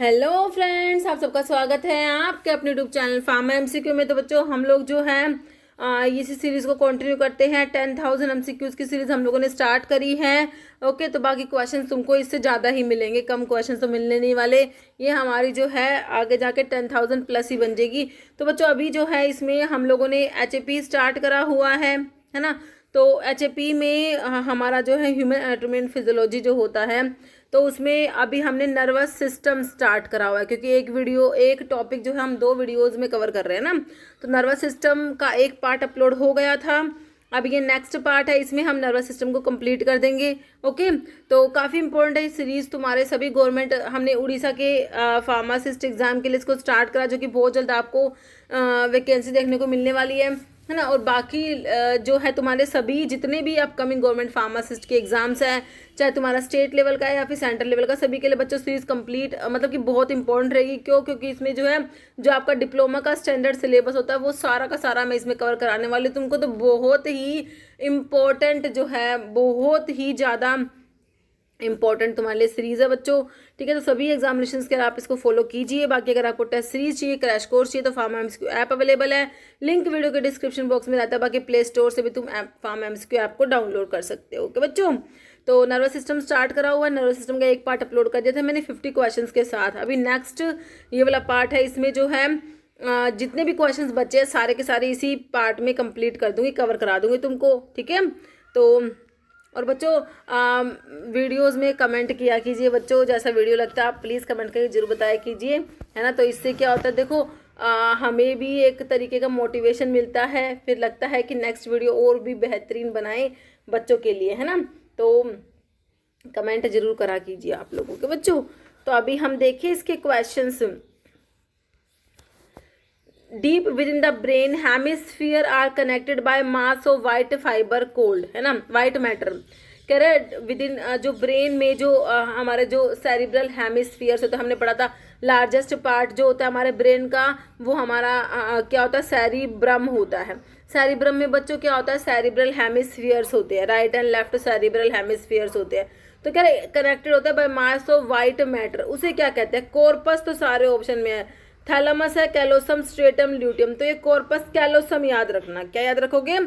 Hello friends, आप सबका स्वागत है आपके अपने यूट्यूब चैनल फार्मा एमसीक्यू में। तो बच्चों, हम लोग जो है इसी सीरीज़ को कंटिन्यू करते हैं। 10,000 एमसीक्यूज़ की सीरीज़ हम लोगों ने स्टार्ट करी है। ओके, तो बाकी क्वेश्चन तुमको इससे ज़्यादा ही मिलेंगे, कम क्वेश्चन तो मिलने नहीं वाले। ये हमारी जो है आगे जाके 10,000 प्लस ही बन जाएगी। तो बच्चों, अभी जो है इसमें हम लोगों ने HAP स्टार्ट करा हुआ है ना। तो HAP में हमारा जो है ह्यूमन एनाटॉमी एंड फिजियोलॉजी जो होता है, तो उसमें अभी हमने नर्वस सिस्टम स्टार्ट करा हुआ है, क्योंकि एक टॉपिक जो है हम 2 वीडियोज़ में कवर कर रहे हैं ना। तो नर्वस सिस्टम का एक पार्ट अपलोड हो गया था, अब ये नेक्स्ट पार्ट है, इसमें हम नर्वस सिस्टम को कंप्लीट कर देंगे। ओके, तो काफ़ी इंपॉर्टेंट है सीरीज़ तुम्हारे सभी गवर्नमेंट। हमने उड़ीसा के फार्मासिस्ट एग्ज़ाम के लिए इसको स्टार्ट करा, जो कि बहुत जल्द आपको वैकेंसी देखने को मिलने वाली है ना। और बाकी जो है तुम्हारे सभी जितने भी अपकमिंग गवर्नमेंट फार्मासिस्ट के एग्जाम्स हैं, चाहे तुम्हारा स्टेट लेवल का है या फिर सेंट्रल लेवल का, सभी के लिए बच्चों सीरीज कंप्लीट मतलब कि बहुत इंपॉर्टेंट रहेगी। क्योंकि इसमें जो है जो आपका डिप्लोमा का स्टैंडर्ड सिलेबस होता है वो सारा का सारा मैं इसमें कवर कराने वाली हूँ तुमको। तो बहुत ही इम्पोर्टेंट जो है, बहुत ही ज़्यादा इंपॉर्टेंट तुम्हारे लिए सीरीज़ है बच्चों। ठीक है, तो सभी एग्जामिनेशंस के आप इसको फॉलो कीजिए। बाकी अगर आपको टेस्ट सीरीज चाहिए, क्रैश कोर्स चाहिए, तो फार्मा एमसीक्यू ऐप अवेलेबल है, लिंक वीडियो के डिस्क्रिप्शन बॉक्स में रहता है। बाकी प्ले स्टोर से भी तुम ऐप फार्मा एमसीक्यू ऐप को डाउनलोड कर सकते हो। ओके बच्चों, तो नर्वस सिस्टम स्टार्ट करा हुआ है। नर्वस सिस्टम का एक पार्ट अपलोड कर दिया था मैंने 50 क्वेश्चन के साथ। अभी नेक्स्ट ये वाला पार्ट है, इसमें जो है जितने भी क्वेश्चन बचे हैं सारे के सारे इसी पार्ट में कंप्लीट कर दूंगी, कवर करा दूंगी तुमको। ठीक है, तो और बच्चों वीडियोस में कमेंट किया कीजिए बच्चों, जैसा वीडियो लगता है आप प्लीज़ कमेंट करके जरूर बताया कीजिए, है ना। तो इससे क्या होता है, देखो हमें भी एक तरीके का मोटिवेशन मिलता है, फिर लगता है कि नेक्स्ट वीडियो और भी बेहतरीन बनाएं बच्चों के लिए, है ना। तो कमेंट जरूर करा कीजिए आप लोगों के बच्चों। तो अभी हम देखें इसके questions. Deep with in the brain hemisphere are connected by mass of white fibre called, है ना, वाइट मैटर। कह रहे विद इन जो ब्रेन में जो हमारे जो सेरिब्रल हेमिस्फीयर्स होता है, हमने पढ़ा था लार्जेस्ट पार्ट जो होता है हमारे ब्रेन का, वो हमारा क्या होता है, सेरिब्रम होता है। सेरिब्रम में बच्चों क्या होता है, सेरिब्रल हेमिस्फीयर्स होते हैं, right and left cerebral hemispheres होते हैं। तो क्या कनेक्टेड होता है bye mass of white matter, उसे क्या कहते हैं, कॉर्पस। तो सारे ऑप्शन में है, थैलेमस है, कैलोसम, स्ट्रेटम, ल्यूटियम। तो ये कॉर्पस कैलोसम याद रखना, क्या याद रखोगे,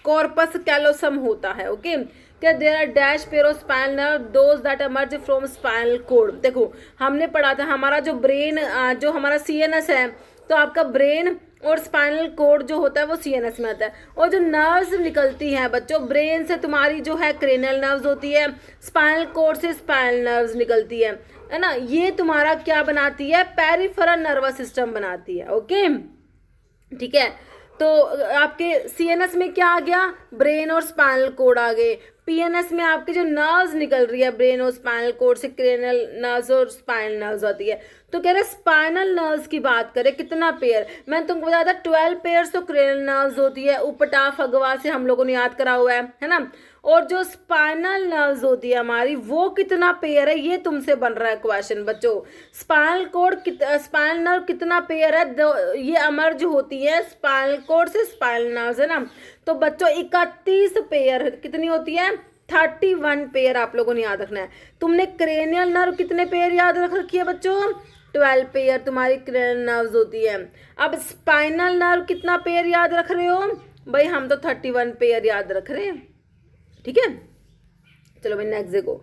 कॉर्पस कैलोसम होता है। ओके, क्या there are dash pair of spinal nerve those that emerge from spinal cord. देखो हमने पढ़ा था हमारा जो ब्रेन जो हमारा CNS है, तो आपका ब्रेन और स्पाइनल कोड जो होता है वो CNS में आता है। और जो नर्व्स निकलती हैं बच्चों ब्रेन से, तुम्हारी जो है क्रेनियल नर्व्स होती है, स्पाइनल कोड से स्पाइनल नर्व्स निकलती है ना। ये तुम्हारा क्या बनाती है, पेरिफेरल नर्वस सिस्टम बनाती है। ओके, ठीक है। तो आपके CNS में क्या आ गया, ब्रेन और स्पाइनल कोड आ गए। PNS में आपके जो नर्व्स निकल रही है ब्रेन और स्पाइनल कोड से, क्रेनियल नर्व्स और स्पाइनल नर्व्स होती है। तो कह रहे स्पाइनल नर्व्स की बात करें, कितना पेयर, मैंने तुमको बताया था 12 पेयर्स तो क्रेनियल नर्व्स होती है, उपटा फगवा से हम लोगों ने याद करा हुआ है ना। और जो स्पाइनल नर्व्स होती है हमारी, वो कितना पेयर है, ये तुमसे बन रहा है क्वेश्चन बच्चों। स्पाइनल कोड स्पाइनल नर्व कितना पेयर है, ये अमर्ज होती है स्पाइनल कोड से स्पाइनल नर्व्स, है ना। तो बच्चों 31 पेयर कितनी होती है, 31 पेयर आप लोगों ने याद रखना है। तुमने क्रेनियल नर्व कितने पेयर याद रख रखी है बच्चों, 12 पेयर तुम्हारी क्रेनियल नर्व्स होती है। अब स्पाइनल नर्व कितना पेयर याद रख रहे हो भाई, हम तो 31 पेयर याद रख रहे हैं। ठीक है, चलो भाई नेक्स्ट देखो।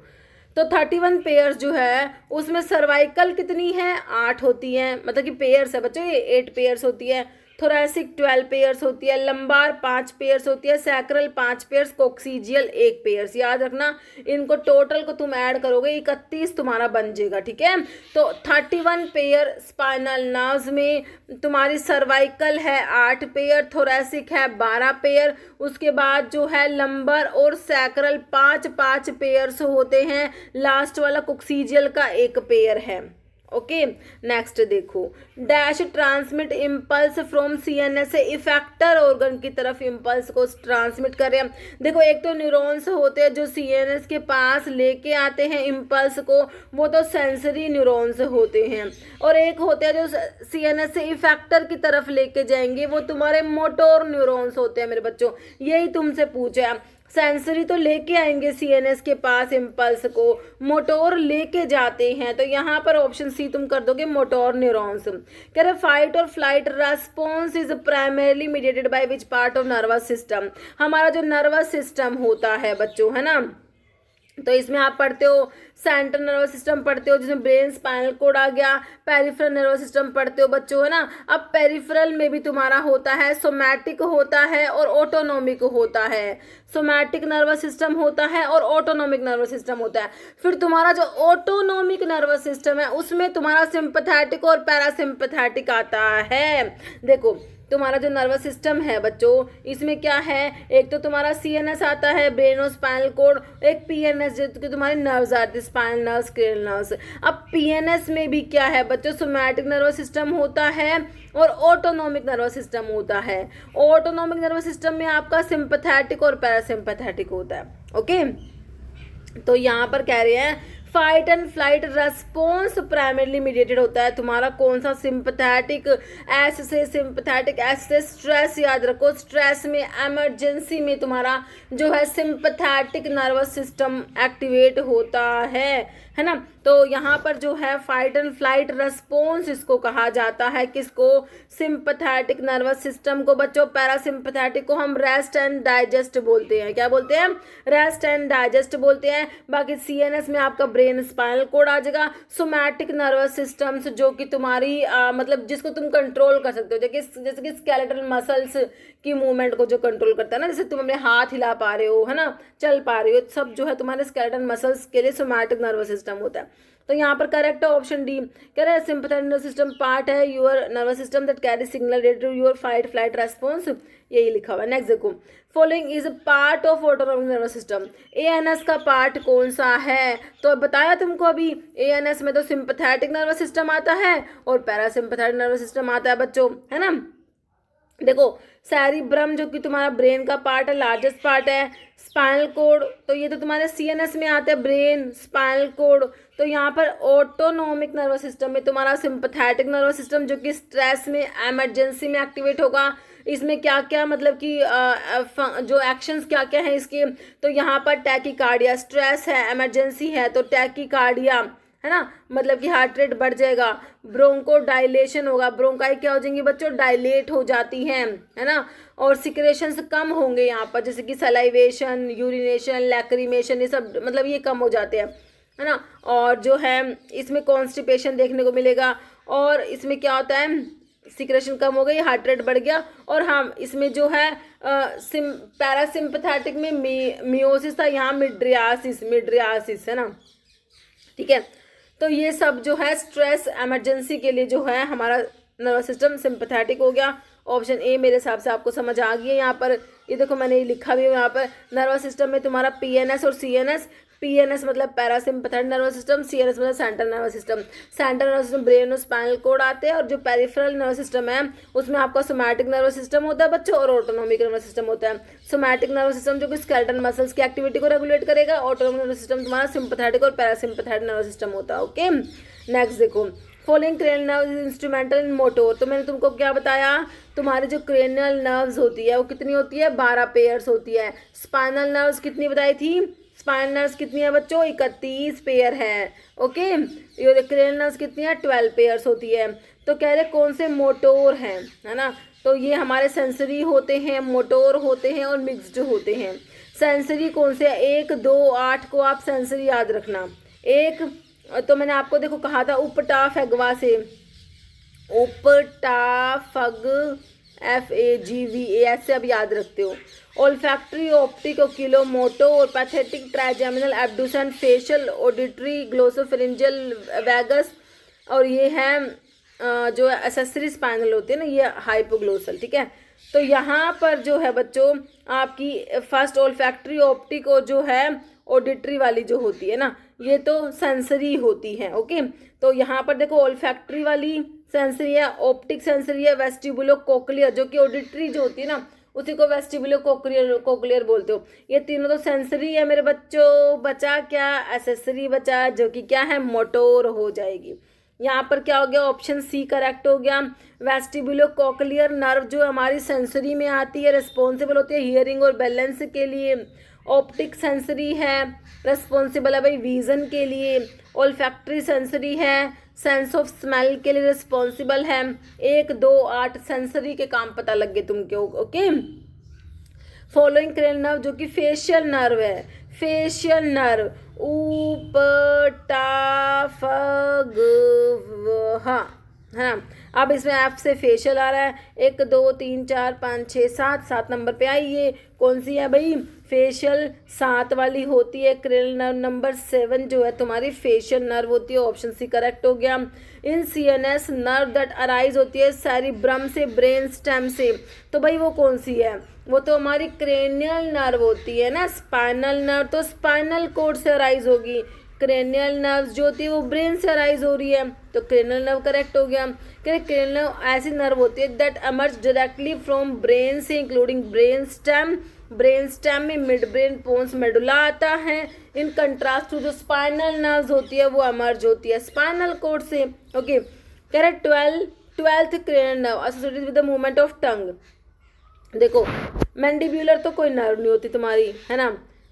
तो 31 पेयर्स जो है उसमें सर्वाइकल कितनी है, 8 होती है, मतलब कि पेयर्स है बच्चों, ये 8 पेयर्स होती है। थोरैसिक 12 पेयर्स होती है, लंबार 5 पेयर्स होती है, सैक्रल 5 पेयर्स, कोक्सीजियल 1 पेयर्स। याद रखना, इनको टोटल को तुम ऐड करोगे 31 तुम्हारा बन जाएगा। ठीक है, तो 31 पेयर स्पाइनल नर्व्स में तुम्हारी सर्वाइकल है 8 पेयर, थोरैसिक है 12 पेयर, उसके बाद जो है लंबर और सैक्रल 5 पेयर्स होते हैं, लास्ट वाला कोक्सीजियल का 1 पेयर है। ओके, नेक्स्ट देखो, dash transmit impulse from CNS से इफेक्टर ऑर्गन की तरफ इम्पल्स को ट्रांसमिट कर रहे हैं। देखो एक तो न्यूरॉन्स होते हैं जो CNS के पास लेके आते हैं इम्पल्स को, वो तो सेंसरी न्यूरॉन्स होते हैं, और एक होते हैं जो CNS से इफेक्टर की तरफ लेके जाएंगे, वो तुम्हारे मोटोर न्यूरॉन्स होते हैं मेरे बच्चों। यही तुमसे पूछा है, सेंसरी तो लेके आएंगे सीएनएस के पास इम्पल्स को, मोटोर लेके जाते हैं, तो यहाँ पर ऑप्शन सी तुम कर दोगे मोटोर न्यूरॉन्स। कह रहे फाइट और flight response is primarily mediated by which part of nervous system. हमारा जो नर्वस सिस्टम होता है बच्चों, है ना, तो इसमें आप पढ़ते हो सेंट्रल नर्वस सिस्टम पढ़ते हो जिसमें ब्रेन स्पाइनल कोड आ गया, पेरिफेरल नर्वस सिस्टम पढ़ते हो बच्चों, है ना। अब पेरिफेरल में भी तुम्हारा होता है सोमैटिक होता है और ऑटोनॉमिक होता है। सोमैटिक नर्वस सिस्टम होता है और ऑटोनॉमिक नर्वस सिस्टम होता है। फिर तुम्हारा जो ऑटोनॉमिक नर्वस सिस्टम है उसमें तुम्हारा सिंपैथेटिक और पैरासिम्पैथेटिक आता है। देखो तुम्हारा जो नर्वस सिस्टम है बच्चों, इसमें क्या है, एक तो तुम्हारा सीएनएस आता है ब्रेन और स्पाइनल कोड, एक पीएनएस जो कि तुम्हारे नर्व्स आते हैं स्पाइनल नर्व्स, क्रेनियल नर्व्स। अब पीएनएस में भी क्या है बच्चों, सोमैटिक नर्वस सिस्टम होता है और ऑटोनॉमिक नर्वस सिस्टम होता है। ऑटोनॉमिक नर्वस सिस्टम में आपका सिंपैथेटिक और पैरासिम्पैथेटिक होता है। ओके, तो यहाँ पर कह रहे हैं fight and flight response primarily mediated होता है तुम्हारा कौन सा, सिंपैथेटिक। एस से सिंपैथेटिक, एस से स्ट्रेस, याद रखो स्ट्रेस में इमरजेंसी में तुम्हारा जो है सिंपैथेटिक नर्वस सिस्टम एक्टिवेट होता है ना। तो यहाँ पर जो है फाइट एंड फ्लाइट रेस्पॉन्स इसको कहा जाता है, किसको, सिंपैथेटिक नर्वस सिस्टम को बच्चों। पैरासिम्पैथेटिक को हम रेस्ट एंड डाइजेस्ट बोलते हैं, क्या बोलते हैं, रेस्ट एंड डाइजेस्ट बोलते हैं। बाकी सीएनएस में आपका ब्रेन स्पाइनल कोड आ जाएगा। सोमैटिक नर्वस सिस्टम्स जो कि तुम्हारी मतलब जिसको तुम कंट्रोल कर सकते हो, जैसे कि स्केलेटल मसल्स की मूवमेंट को जो कंट्रोल करता है ना, जैसे तुम अपने हाथ हिला पा रहे हो, है ना, चल पा रहे हो, सब जो है तुम्हारे स्केलेटल मसल्स के लिए सोमैटिक नर्वस सिस्टम होता है। तो यहाँ पर करेक्ट है ऑप्शन डी। कह रहे हैं सिंपैथेटिक नर्वस सिस्टम पार्ट है your nervous system that carry signal related to your fight flight response, यही लिखा हुआ है। नेक्स्ट देखो, following is part of autonomic nervous system. ANS का पार्ट कौन सा है, तो बताया तुमको अभी, एएनएस में तो सिंपैथेटिक नर्वस सिस्टम आता है और पैरासिम्पैथेटिक नर्वस सिस्टम आता है बच्चों, है ना। देखो सेरिब्रम जो कि तुम्हारा ब्रेन का पार्ट है, लार्जेस्ट पार्ट है। स्पाइनल कोड तो ये तो तुम्हारे सीएनएस में आता है, ब्रेन स्पाइनल कोड। तो यहाँ पर ऑटोनॉमिक नर्वस सिस्टम में तुम्हारा सिंपैथेटिक नर्वस सिस्टम जो कि स्ट्रेस में इमरजेंसी में एक्टिवेट होगा। इसमें क्या क्या मतलब कि जो एक्शंस क्या क्या हैं इसके, तो यहाँ पर टैकीकार्डिया, स्ट्रेस है इमरजेंसी है तो टैकीकार्डिया, है ना, मतलब कि हार्ट रेट बढ़ जाएगा। ब्रोंको डायलेशन होगा, ब्रोंकाई क्या हो जाएंगी बच्चों, डायलेट हो जाती हैं, है ना। और सिक्रेशंस कम होंगे यहाँ पर, जैसे कि सलाइवेशन, यूरिनेशन, लैक्रिमेशन, ये सब मतलब ये कम हो जाते हैं, है ना। और जो है इसमें कॉन्स्टिपेशन देखने को मिलेगा। और इसमें क्या होता है, सिक्रेशन कम हो गई, हार्ट रेट बढ़ गया। और हाँ इसमें जो है पैरासिम्पैथेटिक में मियोसिस था, यहाँ मिड्रियासिस है ना, ठीक है। तो ये सब जो है स्ट्रेस इमरजेंसी के लिए जो है हमारा नर्वस सिस्टम सिंपैथेटिक हो गया। ऑप्शन ए मेरे हिसाब से आपको समझ आ गई है। यहाँ पर ये देखो मैंने लिखा भी है यहाँ पर, नर्वस सिस्टम में तुम्हारा पीएनएस और सीएनएस। पीएनएस मतलब पैरासिम्पैथेटिक नर्वस सिस्टम, सीएनएस मतलब central nervous system. Central nervous system brain और स्पाइनल कोड आते हैं, और जो पेरिफेरल नर्वस सिस्टम है उसमें आपका सोमैटिक नर्वस सिस्टम होता है बच्चों, और ऑटोनॉमिक नर्वस सिस्टम होता है। सोमैटिक नर्वस सिस्टम जो कि स्केलेटल मसल्स की एक्टिविटी को रेगुलेट करेगा, ऑटोनॉमिक नर्वस सिस्टम तुम्हारा सिंपैथेटिक और पैरासिम्पैथेटिक नर्वस सिस्टम होता है। ओके, नेक्स्ट देखो, following cranial nerve is instrumental in motor. तो मैंने तुमको क्या बताया, तुम्हारी जो क्रेनियल नर्व्स होती है वो कितनी होती है, 12 पेयर्स होती है। स्पाइनल नर्व्स कितनी बताई थी, स्पाइनल नर्व्स कितनी है बच्चों, 31 पेयर है। ओके, ये क्रेनियल नर्व्स कितनी है, 12 पेयर्स होती है। तो कह रहे कौन से मोटोर हैं, है ना, तो ये हमारे सेंसरी होते हैं, मोटोर होते हैं और मिक्स्ड होते हैं। सेंसरी कौन से है, 1, 2, 8 को आप सेंसरी याद रखना। एक तो मैंने आपको देखो कहा था उपटाफेगवा से, उपटाफग FAGVA ऐसे अब याद रखते हो। ओल्फैक्टरी, ऑप्टिक, ओक्यूलोमोटो और pathetic, trigeminal, abducens, facial, auditory, glossopharyngeal, vagus, और ये है जो एसेसरी स्पाइनल होते हैं ना, ये हाइपोग्लोसल, ठीक है। तो यहाँ पर जो है बच्चों आपकी फर्स्ट ओल्फैक्टरी, ऑप्टिक और जो है ऑडिटरी वाली जो होती है ना, ये तो सेंसरी होती है। ओके, तो यहाँ पर देखो ओल्फैक्टरी वाली सेंसरी है, ऑप्टिक सेंसरी है, वेस्टिबुलो कोक्लियर जो कि ऑडिटरी जो होती है ना उसी को वेस्टिबुलो कोक्लियर बोलते हो। ये तीनों तो सेंसरी है मेरे बच्चों। बचा क्या, एसेसरी बचा जो कि क्या है, मोटोर हो जाएगी। यहाँ पर क्या हो गया, ऑप्शन सी करेक्ट हो गया। वेस्टिबुलो कोक्लियर नर्व जो हमारी सेंसरी में आती है, रिस्पॉन्सिबल होती है हियरिंग और बैलेंस के लिए। ऑप्टिक सेंसरी है, रिस्पॉन्सिबल है भाई विजन के लिए। ओल्फैक्टरी सेंसरी है, सेंस ऑफ स्मेल के लिए रिस्पॉन्सिबल है। 1 2 8 सेंसरी के काम पता लग गए तुमको। ओके, फॉलोइंग क्रेनियल नर्व जो कि फेशियल नर्व है, फेशियल नर्व हाँ है ना। अब इसमें एफ से फेशियल आ रहा है, 1 2 3 4 5 6 7 नंबर पे आई। ये कौन सी है भाई, फेशियल 7 वाली होती है। क्रेनियल नर्व नंबर 7 जो है तुम्हारी फेशियल नर्व होती है, ऑप्शन सी करेक्ट हो गया। इन सीएनएस नर्व दैट अराइज होती है सेरिब्रम से, ब्रेन स्टेम से, तो भाई वो कौन सी है, वो तो हमारी क्रेनियल नर्व होती है ना। स्पाइनल नर्व तो स्पाइनल कोड से अराइज होगी, क्रेनियल नर्व जो होती है वो ब्रेन से अराइज हो रही है, तो क्रेनियल नर्व करेक्ट हो गया। क्रेनियल नर्व ऐसी नर्व होती है that emerge directly from brain से, including brain stem. Brain stem में मिड ब्रेन पोन्स मेडुला आता है। इन कंट्रास्ट टू जो स्पाइनल नर्व्स होती है वो एमर्ज होती है स्पाइनल कोड से। Okay, correct. 12th cranial nerve associated with the movement of tongue. देखो मैंडिब्यूलर तो कोई नर्व नहीं होती तुम्हारी, है ना,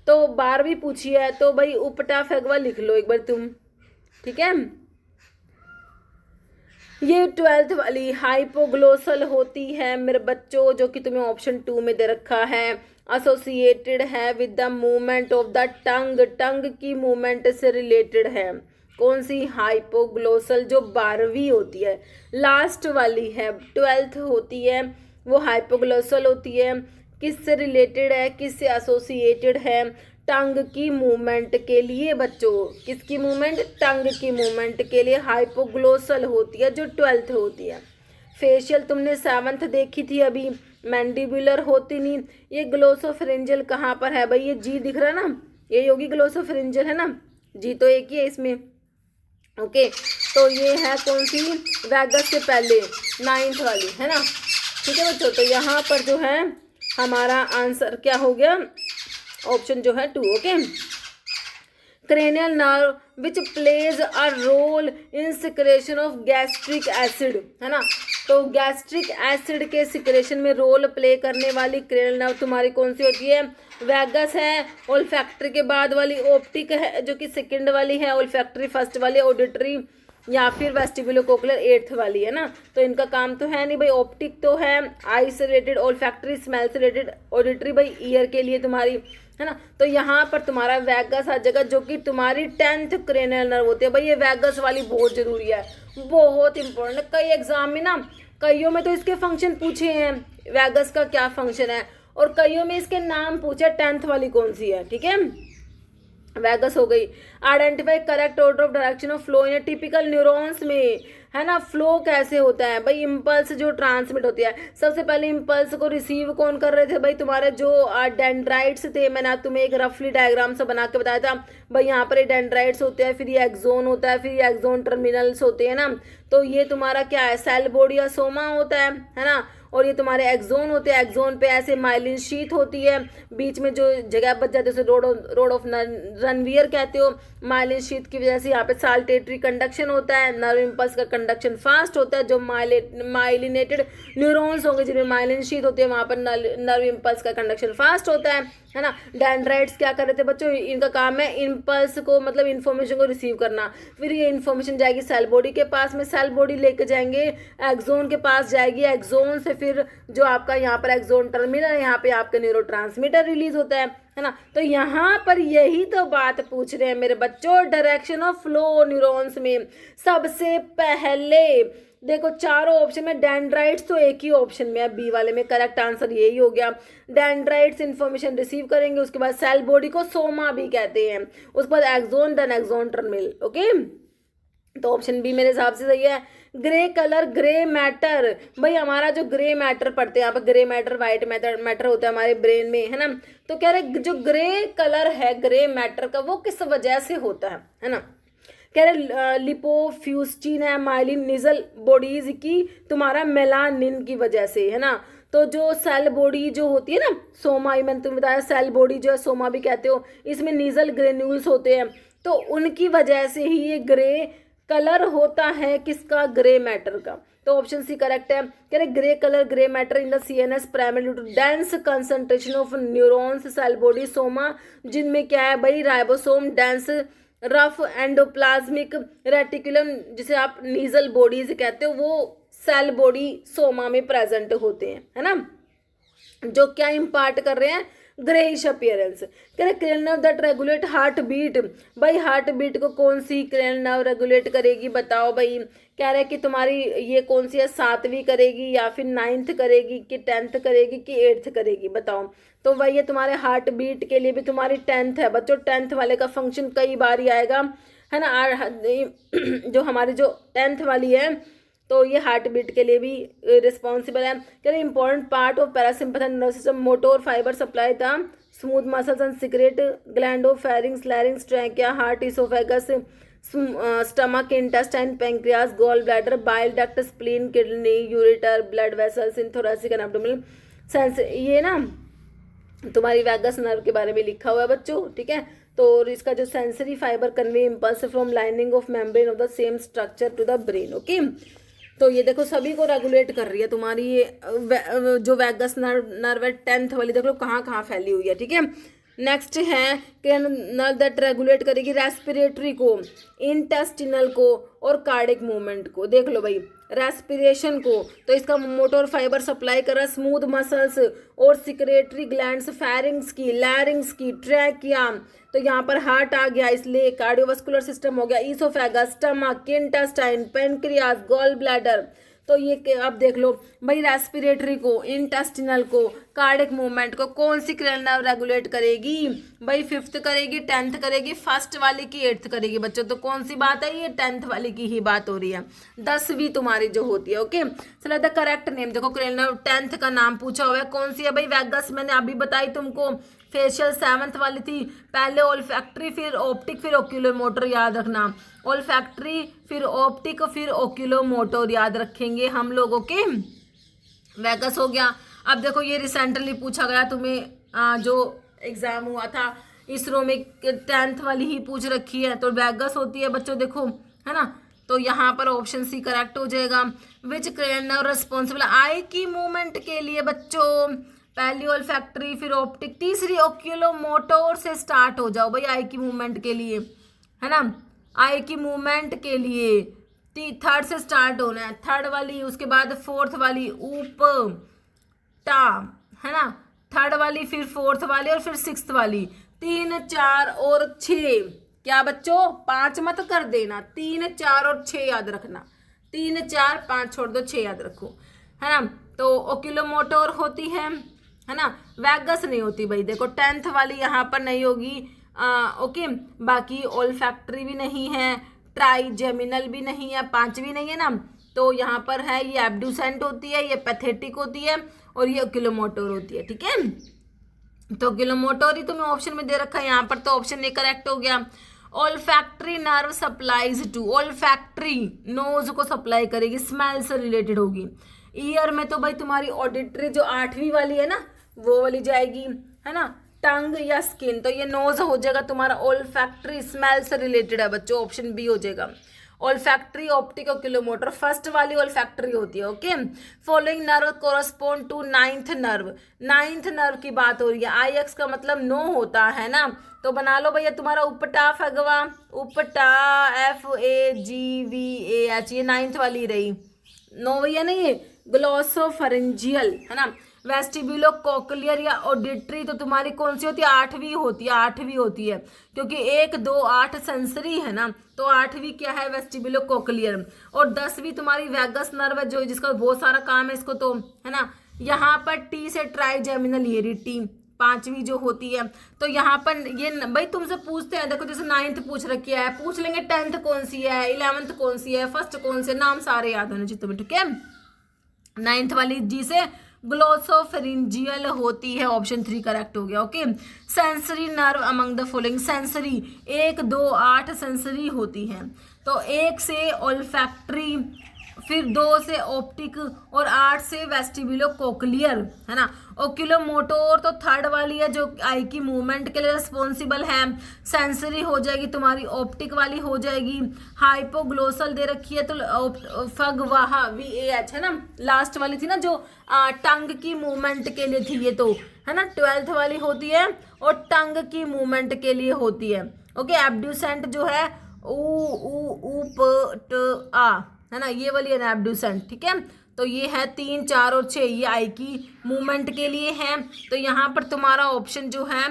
तो 12वीं पूछी है तो भाई उपटा फेगवा लिख लो एक बार तुम, ठीक है। ये 12th वाली हाइपोग्लोसल होती है मेरे बच्चों, जो कि तुम्हें ऑप्शन 2 में दे रखा है। एसोसिएटेड है with the movement of the tongue, tongue की मूवमेंट से रिलेटेड है। कौन सी, हाइपोग्लोसल, जो 12वीं होती है, लास्ट वाली है, 12th होती है वो हाइपोग्लोसल होती है। किससे रिलेटेड है, किससे एसोसिएटेड है, टंग की मूवमेंट के लिए बच्चों। किसकी मूवमेंट, टंग की मूवमेंट के लिए हाइपोग्लोसल होती है जो 12th होती है। फेशियल तुमने 7th देखी थी अभी, मैंडिबुलर होती नहीं। ये ग्लोसोफिरिंजल कहाँ पर है भाई, ये जी दिख रहा है ना, ये होगी ग्लोसोफिरिंजल, है ना, जी तो एक ही है इसमें। ओके, तो ये है कौन सी, वैगस से पहले 9th वाली, है ना, ठीक है बच्चों। तो यहाँ पर जो है हमारा आंसर क्या हो गया, ऑप्शन जो है 2। Okay, cranial nerve which plays a role in secretion of gastric acid, है ना, तो गैस्ट्रिक एसिड के सिक्रेशन में रोल प्ले करने वाली क्रेनियल नर्व तुम्हारी कौन सी होती है, वैगस है। ओल्फैक्टरी के बाद वाली ऑप्टिक है जो कि सेकंड वाली है, ओल्फैक्टरी फर्स्ट वाली, ऑडिटरी या फिर वेस्टिबुलोकोक्लियर 8th वाली, है ना। तो इनका काम तो है नहीं भाई, ऑप्टिक तो है आई से रिलेटेड, ओल्फैक्टरी स्मेल से रिलेटेड, ऑडिटरी भाई ईयर के लिए तुम्हारी, है ना। तो यहाँ पर तुम्हारा वैगस आ जाएगा जो कि तुम्हारी 10th क्रेनियल नर्व होती है भाई। ये वैगस वाली बहुत जरूरी है, बहुत इंपॉर्टेंट है। कई एग्जाम में ना, कईयों में तो इसके फंक्शन पूछे हैं, वैगस का क्या फंक्शन है, और कईयों में इसके नाम पूछे 10th वाली कौन सी है, ठीक है। वैगस हो गई। Identify correct order of direction of flow in typical neurons में, है ना, फ्लो कैसे होता है भाई, इम्पल्स जो ट्रांसमिट होती है। सबसे पहले इम्पल्स को रिसीव कौन कर रहे थे भाई, तुम्हारे जो डेंड्राइट्स थे, मैंने तुम्हें एक रफली डायग्राम से बना के बताया था भाई। यहाँ पर ये डेंड्राइट्स होते हैं, फिर ये एक्सोन होता है, फिर ये एक्सोन टर्मिनल्स होते हैं ना। तो ये तुम्हारा क्या है, सेल बॉडी या सोमा होता है ना, और ये तुम्हारे एक्सोन होते हैं। एक्सोन पे ऐसे माइलिन शीथ होती है, बीच में जो जगह बच जाती है उसे रोड ऑफ रनवियर कहते हो। माइलिन शीथ की वजह से यहाँ पे साल्टेटरी कंडक्शन होता है, नर्व इम्पल्स का कंडक्शन फास्ट होता है। जो माइलिनेटेड न्यूरॉन्स होंगे जिनमें माइलिन शीथ होती है, वहाँ पर नर्व इम्पल्स का कंडक्शन फास्ट होता है ना। डेंड्राइट्स क्या कर रहे थे बच्चों, इनका काम है इम्पल्स को, मतलब इन्फॉर्मेशन को रिसीव करना। फिर ये इन्फॉर्मेशन जाएगी सेल बॉडी के पास में, सेल बॉडी लेके जाएंगे एक्सोन के पास जाएगी, एक्सोन से फिर जो आपका यहाँ पर एक्सोन टर्मिनल है, यहाँ पे आपका न्यूरोट्रांसमीटर रिलीज होता है ना। तो यहाँ पर यही तो बात पूछ रहे हैं मेरे बच्चों, डायरेक्शन ऑफ फ्लो न्यूरॉन्स में। सबसे पहले देखो चारों ऑप्शन में डेंड्राइट्स तो एक ही ऑप्शन में है, बी वाले में करेक्ट आंसर यही हो गया। डेंड्राइट्स इन्फॉर्मेशन रिसीव करेंगे, उसके बाद सेल बॉडी को सोमा भी कहते हैं, उसके बाद axon, then axon terminal. Okay, तो ऑप्शन बी मेरे हिसाब से सही है। ग्रे कलर, ग्रे मैटर, भाई हमारा जो ग्रे मैटर पढ़ते हैं यहाँ पर, ग्रे मैटर वाइट मैटर होता है हमारे ब्रेन में, है ना। तो कह रहे जो ग्रे कलर है ग्रे मैटर का, वो किस वजह से होता है ना। कह रहे लिपोफ्यूस्टिन है माइलिन निजल बॉडीज की तुम्हारा मेलानिन की वजह से, है ना। तो जो सेल बॉडी जो होती है ना, सोमा, मैंने तुम्हें बताया सेल बॉडी जो है सोमा भी कहते हो, इसमें निजल ग्रेन्यूल्स होते हैं, तो उनकी वजह से ही ये ग्रे कलर होता है किसका, ग्रे मैटर का। तो ऑप्शन सी करेक्ट है। कह रहे grey colour, grey matter in the CNS primary due to dense concentration of neurons cell body soma, जिनमें क्या है भाई, ribosome, dense rough endoplasmic reticulum, जिसे आप नीजल बॉडीज कहते हो, वो सेल बॉडी सोमा में प्रेजेंट होते हैं, है ना, जो क्या इम्पार्ट कर रहे हैं, ग्रेइश अपीयरेंस। कह रहे cranial nerve that regulate heart beat, भाई हार्ट बीट को कौन सी क्रेनियल नर्व रेगुलेट करेगी, बताओ भाई। कह रहे कि तुम्हारी ये कौन सी है, 7वीं करेगी या फिर 9th करेगी कि 10th करेगी कि 8th करेगी, बताओ। तो भाई ये तुम्हारे हार्ट बीट के लिए भी तुम्हारी 10th है बच्चों। 10th वाले का फंक्शन कई बार ही आएगा, है ना। जो हमारी जो 10th वाली है, तो ये हार्ट बीट के लिए भी रिस्पॉन्सिबल है। कह रहे important part of parasympathetic nervous system, motor fibre supply था smooth muscles and secret gland of pharynx, larynx, trachea, heart, oesophagus, stomach, intestine, pancreas, gall bladder, bile duct, spleen, kidney, ureter, blood vessels in thoracic and abdominal sense. ये ना तुम्हारी vagus nerve के बारे में लिखा हुआ है बच्चों, ठीक है। तो इसका जो sensory fibre convey impulse from lining of membrane of the same structure to the brain, okay. तो ये देखो सभी को रेगुलेट कर रही है तुम्हारी ये जो वैगस नर्व है 10th वाली, देख लो कहाँ कहाँ फैली हुई है, ठीक है। नेक्स्ट है नर्व दैट रेगुलेट करेगी रेस्पिरेटरी को, इंटेस्टिनल को और कार्डिक मूवमेंट को। देख लो भाई रेस्पिरेशन को, तो इसका मोटर फाइबर सप्लाई कर रहा है स्मूथ मसल्स और सिक्रेटरी ग्लैंड्स, फेरिंग्स की, लैरिंग्स की, ट्रैकिया, तो यहाँ पर हार्ट आ गया, इसलिए कार्डियोवास्कुलर सिस्टम हो गया, oesophagus, stomach, intestine, pancreas, gall bladder. तो ये अब देख लो भाई रेस्पिरेटरी को, इंटेस्टिनल को, कार्डिक मूवमेंट को कौन सी क्रेनियल नर्व रेगुलेट करेगी भाई, 5th करेगी, 10th करेगी, फर्स्ट वाली की 8th करेगी बच्चों। तो कौन सी बात है, ये 10th वाली की ही बात हो रही है, 10वीं तुम्हारी जो होती है, ओके। चलो द करेक्ट नेम देखो, क्रेनियल नर्व 10th का नाम पूछा हुआ है, कौन सी है भाई, वैगस मैंने अभी बताई तुमको, फेशियल 7th वाली थी, पहले ओल्फैक्टरी फिर ऑप्टिक फिर ओक्यूलोमोटर, याद रखना, ओल्फैक्टरी फिर ऑप्टिक फिर ओक्यूलोमोटर याद रखेंगे हम लोग, ओके। वैगस हो गया। अब देखो ये रिसेंटली पूछा गया तुम्हें जो एग्जाम हुआ था इसरो में, 10th वाली ही पूछ रखी है, तो वैगस होती है बच्चों, देखो है ना। तो यहाँ पर ऑप्शन सी करेक्ट हो जाएगा। विच क्रेनियल नर्व रिस्पॉन्सिबल आई की मूवमेंट के लिए बच्चों, पहली ओल्फैक्टरी फिर ऑप्टिक, तीसरी ओक्यूलोमोटर से स्टार्ट हो जाओ भाई आई की मूवमेंट के लिए, है ना। आई की मूवमेंट के लिए 3rd से स्टार्ट होना है, 3rd वाली, उसके बाद 4th वाली ऊप टा, है ना, 3rd वाली फिर 4th वाली और फिर 6th वाली, 3, 4 और 6, क्या बच्चों 5 मत कर देना, 3, 4 और 6 याद रखना, 3, 4, 5 छोड़ दो, 6 याद रखो, है ना। तो ओक्यूलोमोटर होती है ना, वैगस नहीं होती भाई, देखो 10th वाली यहाँ पर नहीं होगी, ओके। बाकी ओल्फैक्टरी भी नहीं है, ट्राइजेमिनल भी नहीं है, 5वीं नहीं है ना, तो यहाँ पर है ये एब्ड्यूसेंट होती है, ये पैथेटिक होती है और ये ओक्यूलोमोटर होती है, ठीक है। तो ओक्यूलोमोटर ही तुम्हें ऑप्शन में दे रखा है यहाँ पर, तो ऑप्शन ए करेक्ट हो गया। Olfactory nerve supplies to, olfactory nose को सप्लाई करेगी, स्मेल से रिलेटेड होगी। ईयर में तो भाई तुम्हारी ऑडिटरी जो 8वीं वाली है ना वो वाली जाएगी, है ना। टंग या स्किन, तो ये नोज हो जाएगा तुम्हारा ओल्फैक्टरी, स्मेल से रिलेटेड है बच्चों, ऑप्शन बी हो जाएगा। ओल्फैक्टरी, ऑप्टिक, ओक्यूलोमोटर, फर्स्ट वाली ओल्फैक्टरी होती है, okay. Following nerve correspond to 9th nerve, 9th nerve की बात हो रही है, IX का मतलब नो होता है ना, तो बना लो भैया तुम्हारा उपटा फगवा, उपटा FAGVAH, ये 9th वाली रही, नो भैया नहीं, ग्लोसोफरेंजियल, है ना। वेस्टिब्यूलो कोक्लियर या ऑडिटरी तो तुम्हारी कौन सी होती है, 8वीं होती है, 8वीं होती है, क्योंकि 1, 2, 8 सेंसरी है ना, तो 8वीं क्या है, वेस्टिब्यूलो कोक्लियर। और 10वीं तुम्हारी वैगस नर्व है, जो जिसका बहुत सारा काम है इसको, तो है ना। यहाँ पर T से ट्राइजेमिनल हेरी, T 5वीं जो होती है। तो यहाँ पर ये भाई तुमसे पूछते हैं, देखो जैसे 9th पूछ रखी है, पूछ लेंगे 10th कौन सी है, 11th कौन सी है, फर्स्ट कौन से, नाम सारे याद होने चाहिए तुम्हें, ठीक है। 9th वाली जी से ग्लोसोफेरिंजियल होती है, ऑप्शन 3 करेक्ट हो गया, okay. Sensory nerve among the following, sensory 1, 2, 8 sensory होती है, तो 1 से ओल्फैक्टरी, फिर 2 से ऑप्टिक और 8 से वेस्टिब्यूलो कोक्लियर, है ना। ओक्यूलोमोटोर तो थर्ड वाली है जो आई की मूवमेंट के लिए रिस्पॉन्सिबल है। सेंसरी हो जाएगी तुम्हारी, ऑप्टिक वाली हो जाएगी। हाइपोग्लोसल दे रखी है तो फगवाहा VAH, है ना। लास्ट वाली थी ना जो टंग की मूवमेंट के लिए थी, ये तो है ना 12th वाली होती है और टंग की मूवमेंट के लिए होती है। ओके, एब्ड्यूसेंट जो है ऊ है ना, ये वाली है ना एब्ड्यूसेंट, ठीक है। तो ये है 3, 4 और 6, ये आई की मूवमेंट के लिए है। तो यहाँ पर तुम्हारा ऑप्शन जो है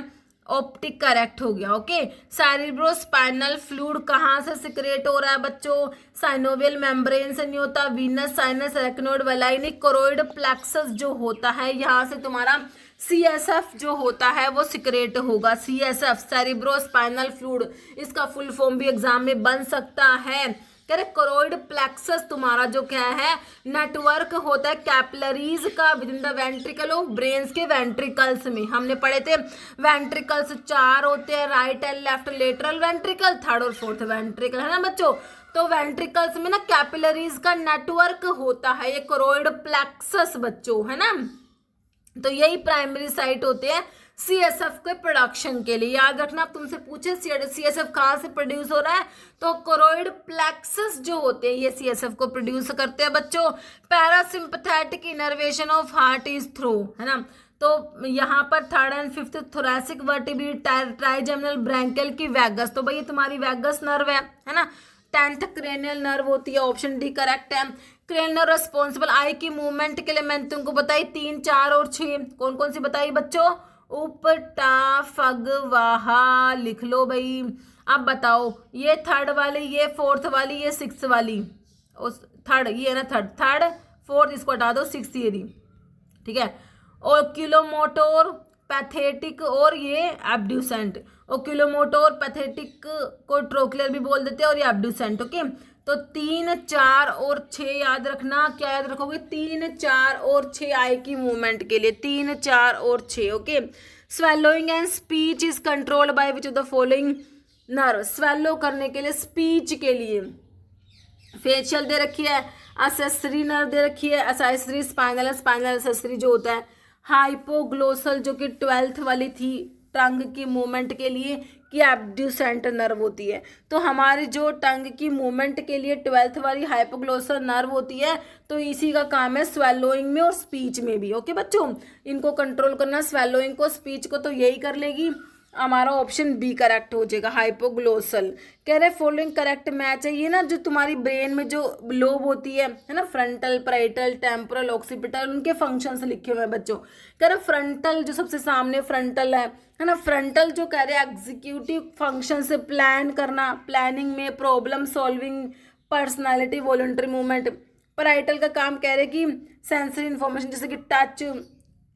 ऑप्टिक करेक्ट हो गया। ओके, सेरिब्रोस्पाइनल फ्लूइड कहाँ से सिक्रेट हो रहा है बच्चों? साइनोवियल मेम्ब्रेन से नहीं होता, वीनस, साइनस, एरेक्नोइड, वेलाइनिक, कोरोइड प्लेक्सस जो होता है यहाँ से तुम्हारा CSF जो होता है वो सिक्रेट होगा। CSF सेरिब्रोस्पाइनल फ्लूइड, इसका फुल फॉर्म भी एग्जाम में बन सकता है। कह रहे कोरोइड प्लेक्सस तुम्हारा जो क्या है नेटवर्क होता है कैपिलरीज का with in the ventricle of brains के वेंट्रिकल्स में। हमने पढ़े थे वेंट्रिकल्स 4 होते हैं, right and left lateral ventricle, third और फोर्थ वेंट्रिकल, है ना बच्चों। तो वेंट्रिकल्स में ना कैपिलरीज का नेटवर्क होता है, ये कोरोइड प्लेक्सस बच्चों, है ना। तो यही प्राइमरी साइट होते हैं CSF के प्रोडक्शन के लिए। याद रखना, आप तुमसे पूछे CSF कहाँ से प्रोड्यूस हो रहा है, तो कोरोइड प्लेक्सस जो होते हैं ये CSF को प्रोड्यूस करते हैं बच्चों। Parasympathetic innervation of heart is through, है ना। तो यहाँ पर 3rd and 5th thoracic vertebrae, trigeminal branchial की वैगस, तो भाई ये तुम्हारी वैगस नर्व है ना। 10th क्रेनियल नर्व होती है, ऑप्शन डी करेक्ट है। क्रेनियल रिस्पॉन्सिबल आई की मूवमेंट के लिए मैंने तुमको बताई 3, 4 और 6, कौन कौन सी बताई बच्चों? उपटा फगवाहा, लिख लो भाई। अब बताओ, ये 3rd वाली, ये 4th वाली, ये 6th वाली, थर्ड ये है ना, थर्ड 4th इसको हटा दो, 6th ये दी, ठीक है। ओक्यूलोमोटोर, पैथेटिक और ये एब्ड्यूसेंट। ओक्यूलोमोटोर पैथेटिक को ट्रोक्लियर भी बोल देते हैं और ये एब्ड्यूसेंट। ओके, तो 3, 4 और 6 याद रखना। क्या याद रखोगे? 3, 4 और 6 आई की मूवमेंट के लिए, 3, 4 और 6। Okay, swallowing and speech is controlled by which of the following nerve? Swallow करने के लिए, स्पीच के लिए फेशियल दे रखी है, असेसरी नर्व दे रखी है, असेसरी स्पाइनल, स्पाइनल असेसरी जो होता है, हाइपोग्लोसल जो कि 12th वाली थी टंग की मूवमेंट के लिए, कि एब्ड्यूसेंट नर्व होती है। तो हमारी जो टंग की मूवमेंट के लिए 12th वाली हाइपोग्लोसल नर्व होती है, तो इसी का काम है स्वेलोइंग में और स्पीच में भी। ओके बच्चों, इनको कंट्रोल करना, स्वेलोइंग को, स्पीच को, तो यही कर लेगी। हमारा ऑप्शन बी करेक्ट हो जाएगा, हाइपोग्लोसल। कह रहे फॉलोइंग करेक्ट मैच है। ये ना जो तुम्हारी ब्रेन में जो लोब होती है ना, फ्रंटल, पैराइटल, टेम्पोरल, ऑक्सीपिटल, उनके फंक्शंस लिखे हुए हैं बच्चों। कह रहे फ्रंटल जो सबसे सामने फ्रंटल है ना, फ्रंटल जो कह रहे एग्जीक्यूटिव फंक्शन से प्लान करना, प्लानिंग में, problem solving, personality, voluntary movement. Parietal का काम कह रहे कि सेंसरी इन्फॉर्मेशन जैसे कि टच,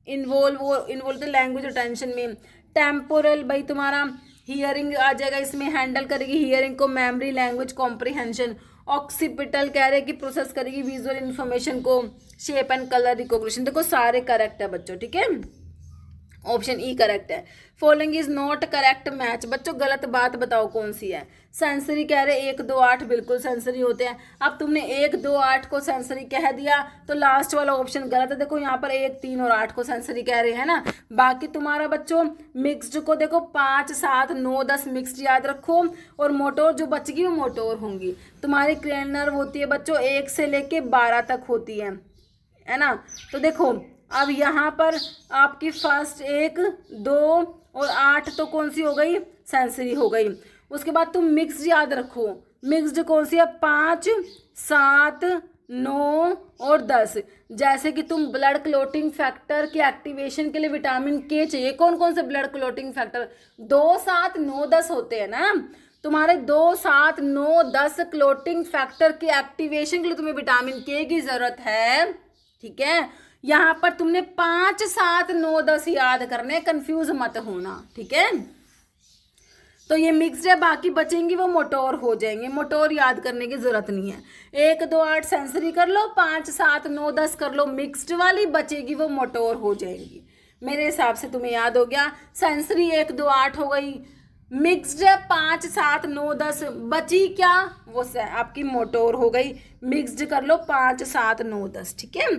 इन्वॉल्व लैंग्वेज अटेंशन में। टेम्पोरल भाई तुम्हारा हियरिंग आ जाएगा इसमें, हैंडल करेगी हियरिंग को, मेमोरी, लैंग्वेज कॉम्प्रिहेंशन। ऑक्सीपिटल कह रहे कि प्रोसेस करेगी विजुअल इन्फॉर्मेशन को, शेप एंड कलर रिकॉग्निशन। देखो सारे करेक्ट है बच्चों, ठीक है, ऑप्शन ई करेक्ट है। Following is not correct match, बच्चों गलत बात बताओ कौन सी है। सेंसरी कह रहे 1, 2, 8 बिल्कुल सेंसरी होते हैं। अब तुमने 1, 2, 8 को सेंसरी कह दिया तो लास्ट वाला ऑप्शन गलत है। देखो यहाँ पर 1, 3 और 8 को सेंसरी कह रहे हैं ना। बाकी तुम्हारा बच्चों मिक्स्ड को देखो 5, 7, 9, 10 मिक्स्ड याद रखो, और मोटोर जो बचगी वो मोटोर होंगी। तुम्हारी क्रेनियल नर्व होती है बच्चों 1 से लेके 12 तक होती है ना। तो देखो अब यहाँ पर आपकी फर्स्ट 1, 2 और 8 तो कौन सी हो गई? सेंसरी हो गई। उसके बाद तुम मिक्स्ड याद रखो, मिक्स्ड कौन सी है? 5, 7, 9 और 10। जैसे कि तुम ब्लड क्लोटिंग फैक्टर के एक्टिवेशन के लिए विटामिन के चाहिए, कौन कौन से ब्लड क्लोटिंग फैक्टर? 2, 7, 9, 10 होते हैं ना। तुम्हारे 2, 7, 9, 10 क्लोटिंग फैक्टर के एक्टिवेशन के लिए तुम्हें विटामिन के की जरूरत है, ठीक है। यहाँ पर तुमने 5, 7, 9, 10 याद करने, कंफ्यूज मत होना, ठीक है। तो ये मिक्स्ड है, बाकी बचेंगी वो मोटोर हो जाएंगे, मोटोर याद करने की जरूरत नहीं है। 1, 2, 8 सेंसरी कर लो, 5, 7, 9, 10 कर लो मिक्स्ड वाली, बचेगी वो मोटोर हो जाएंगी। मेरे हिसाब से तुम्हें याद हो गया। सेंसरी 1, 2, 8 हो गई, मिक्स्ड है 5, 7, 9, 10, बची क्या? वो आपकी मोटोर हो गई। मिक्सड कर लो 5 7 9 10, ठीक है।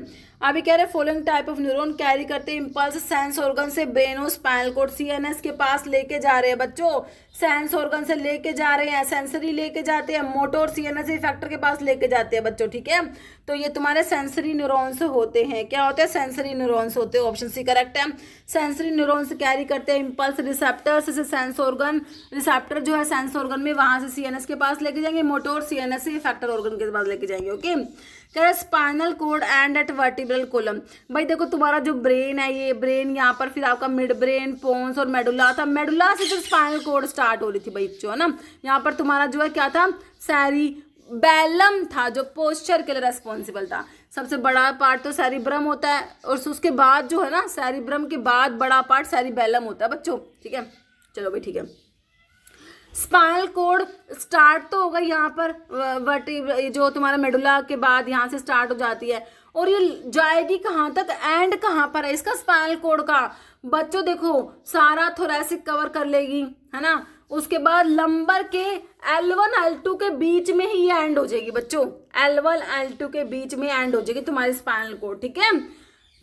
अभी कह रहे following type of neuron carry करते हैं इम्पल्स सेंस ऑर्गन से ब्रेन और स्पाइनल कॉर्ड सीएनएस के पास लेके जा रहे हैं बच्चों, सेंस ऑर्गन से लेके जा रहे हैं, सेंसरी लेके जाते हैं, मोटोर सीएनएस इफेक्टर के पास लेके जाते हैं बच्चों, ठीक है। तो ये तुम्हारे सेंसरी न्यूरॉन्स होते हैं, क्या होते हैं, सेंसरी न्यूरॉन्स होते हैं, ऑप्शन सी करेक्ट है। सेंसरी न्यूरॉन्स कैरी करते हैं इम्पल्स रिसेप्टर्स से सेंस ऑर्गन, रिसेप्टर जो है सेंस ऑर्गन में वहां से सीएनएस के पास लेके जाएंगे, मोटोर सीएनएस से इफेक्टर ऑर्गन के पास लेके जाएंगे, ओके। कह रहे spinal cord and at vertebral column. भाई देखो तुम्हारा जो ब्रेन है, ये ब्रेन यहाँ पर, फिर आपका मिड ब्रेन, पोन्स और मेडुला था, मेडुला से जो स्पाइनल कॉर्ड स्टार्ट हो रही थी भाई जो है ना, यहाँ पर तुम्हारा जो है क्या था, सेरिबैलम था जो पोस्चर के लिए रेस्पॉन्सिबल था। सबसे बड़ा पार्ट तो सेरिब्रम होता है और उसके बाद जो है ना, सेरिब्रम के बाद बड़ा पार्ट सेरिबैलम होता है बच्चों, ठीक है। चलो भाई ठीक है। स्पाइनल कॉर्ड स्टार्ट तो होगा यहाँ पर वर्टी जो तुम्हारा मेडुला के बाद यहाँ से स्टार्ट हो जाती है, और ये जाएगी कहाँ तक, एंड कहाँ पर है इसका स्पाइनल कॉर्ड का बच्चों, देखो सारा थोरैसिक कवर कर लेगी, है ना। उसके बाद लंबर के L1 L2 के बीच में ही ये एंड हो जाएगी बच्चों, L1 L2 के बीच में एंड हो जाएगी तुम्हारी स्पाइनल कॉर्ड, ठीक है,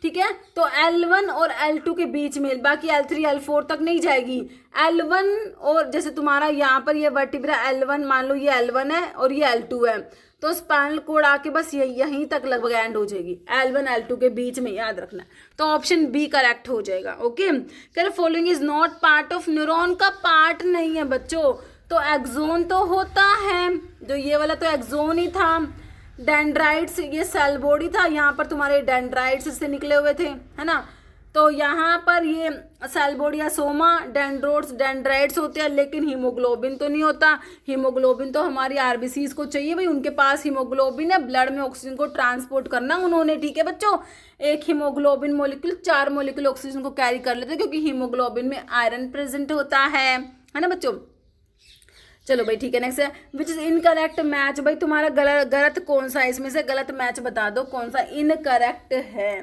ठीक है। तो L1 और L2 के बीच में, बाकी L3 L4 तक नहीं जाएगी। L1 और जैसे तुम्हारा यहाँ पर ये वर्टिब्रा L1, मान लो ये L1 है और ये L2 है, तो स्पाइनल कोड आके बस यहीं तक लगभग एंड हो जाएगी, L1 L2 के बीच में, याद रखना। तो ऑप्शन बी करेक्ट हो जाएगा, ओके। कह following is not part of neuron का पार्ट नहीं है बच्चों, तो एक्सोन तो होता है, जो ये वाला तो एक्सोन ही था। डेंड्राइट्स ये सेल बॉडी था, यहाँ पर तुम्हारे डेंड्राइट्स से निकले हुए थे, है ना। तो यहाँ पर ये सेल बॉडी या सोमा, डेंड्राइट्स होते हैं, लेकिन हीमोग्लोबिन तो नहीं होता। हीमोग्लोबिन तो हमारी आरबीसीज को चाहिए भाई, उनके पास हीमोग्लोबिन है, ब्लड में ऑक्सीजन को ट्रांसपोर्ट करना उन्होंने, ठीक है बच्चों। एक हीमोग्लोबिन मोलिक्यूल 4 मोलिक्यूल ऑक्सीजन को कैरी कर लेते हैं, क्योंकि हीमोग्लोबिन में आयरन प्रेजेंट होता है ना बच्चों। चलो भाई ठीक है, नेक्स्ट है विच इज इनकरेक्ट मैच। भाई तुम्हारा गलत कौन सा है, इसमें से गलत मैच बता दो कौन सा इनकरेक्ट है।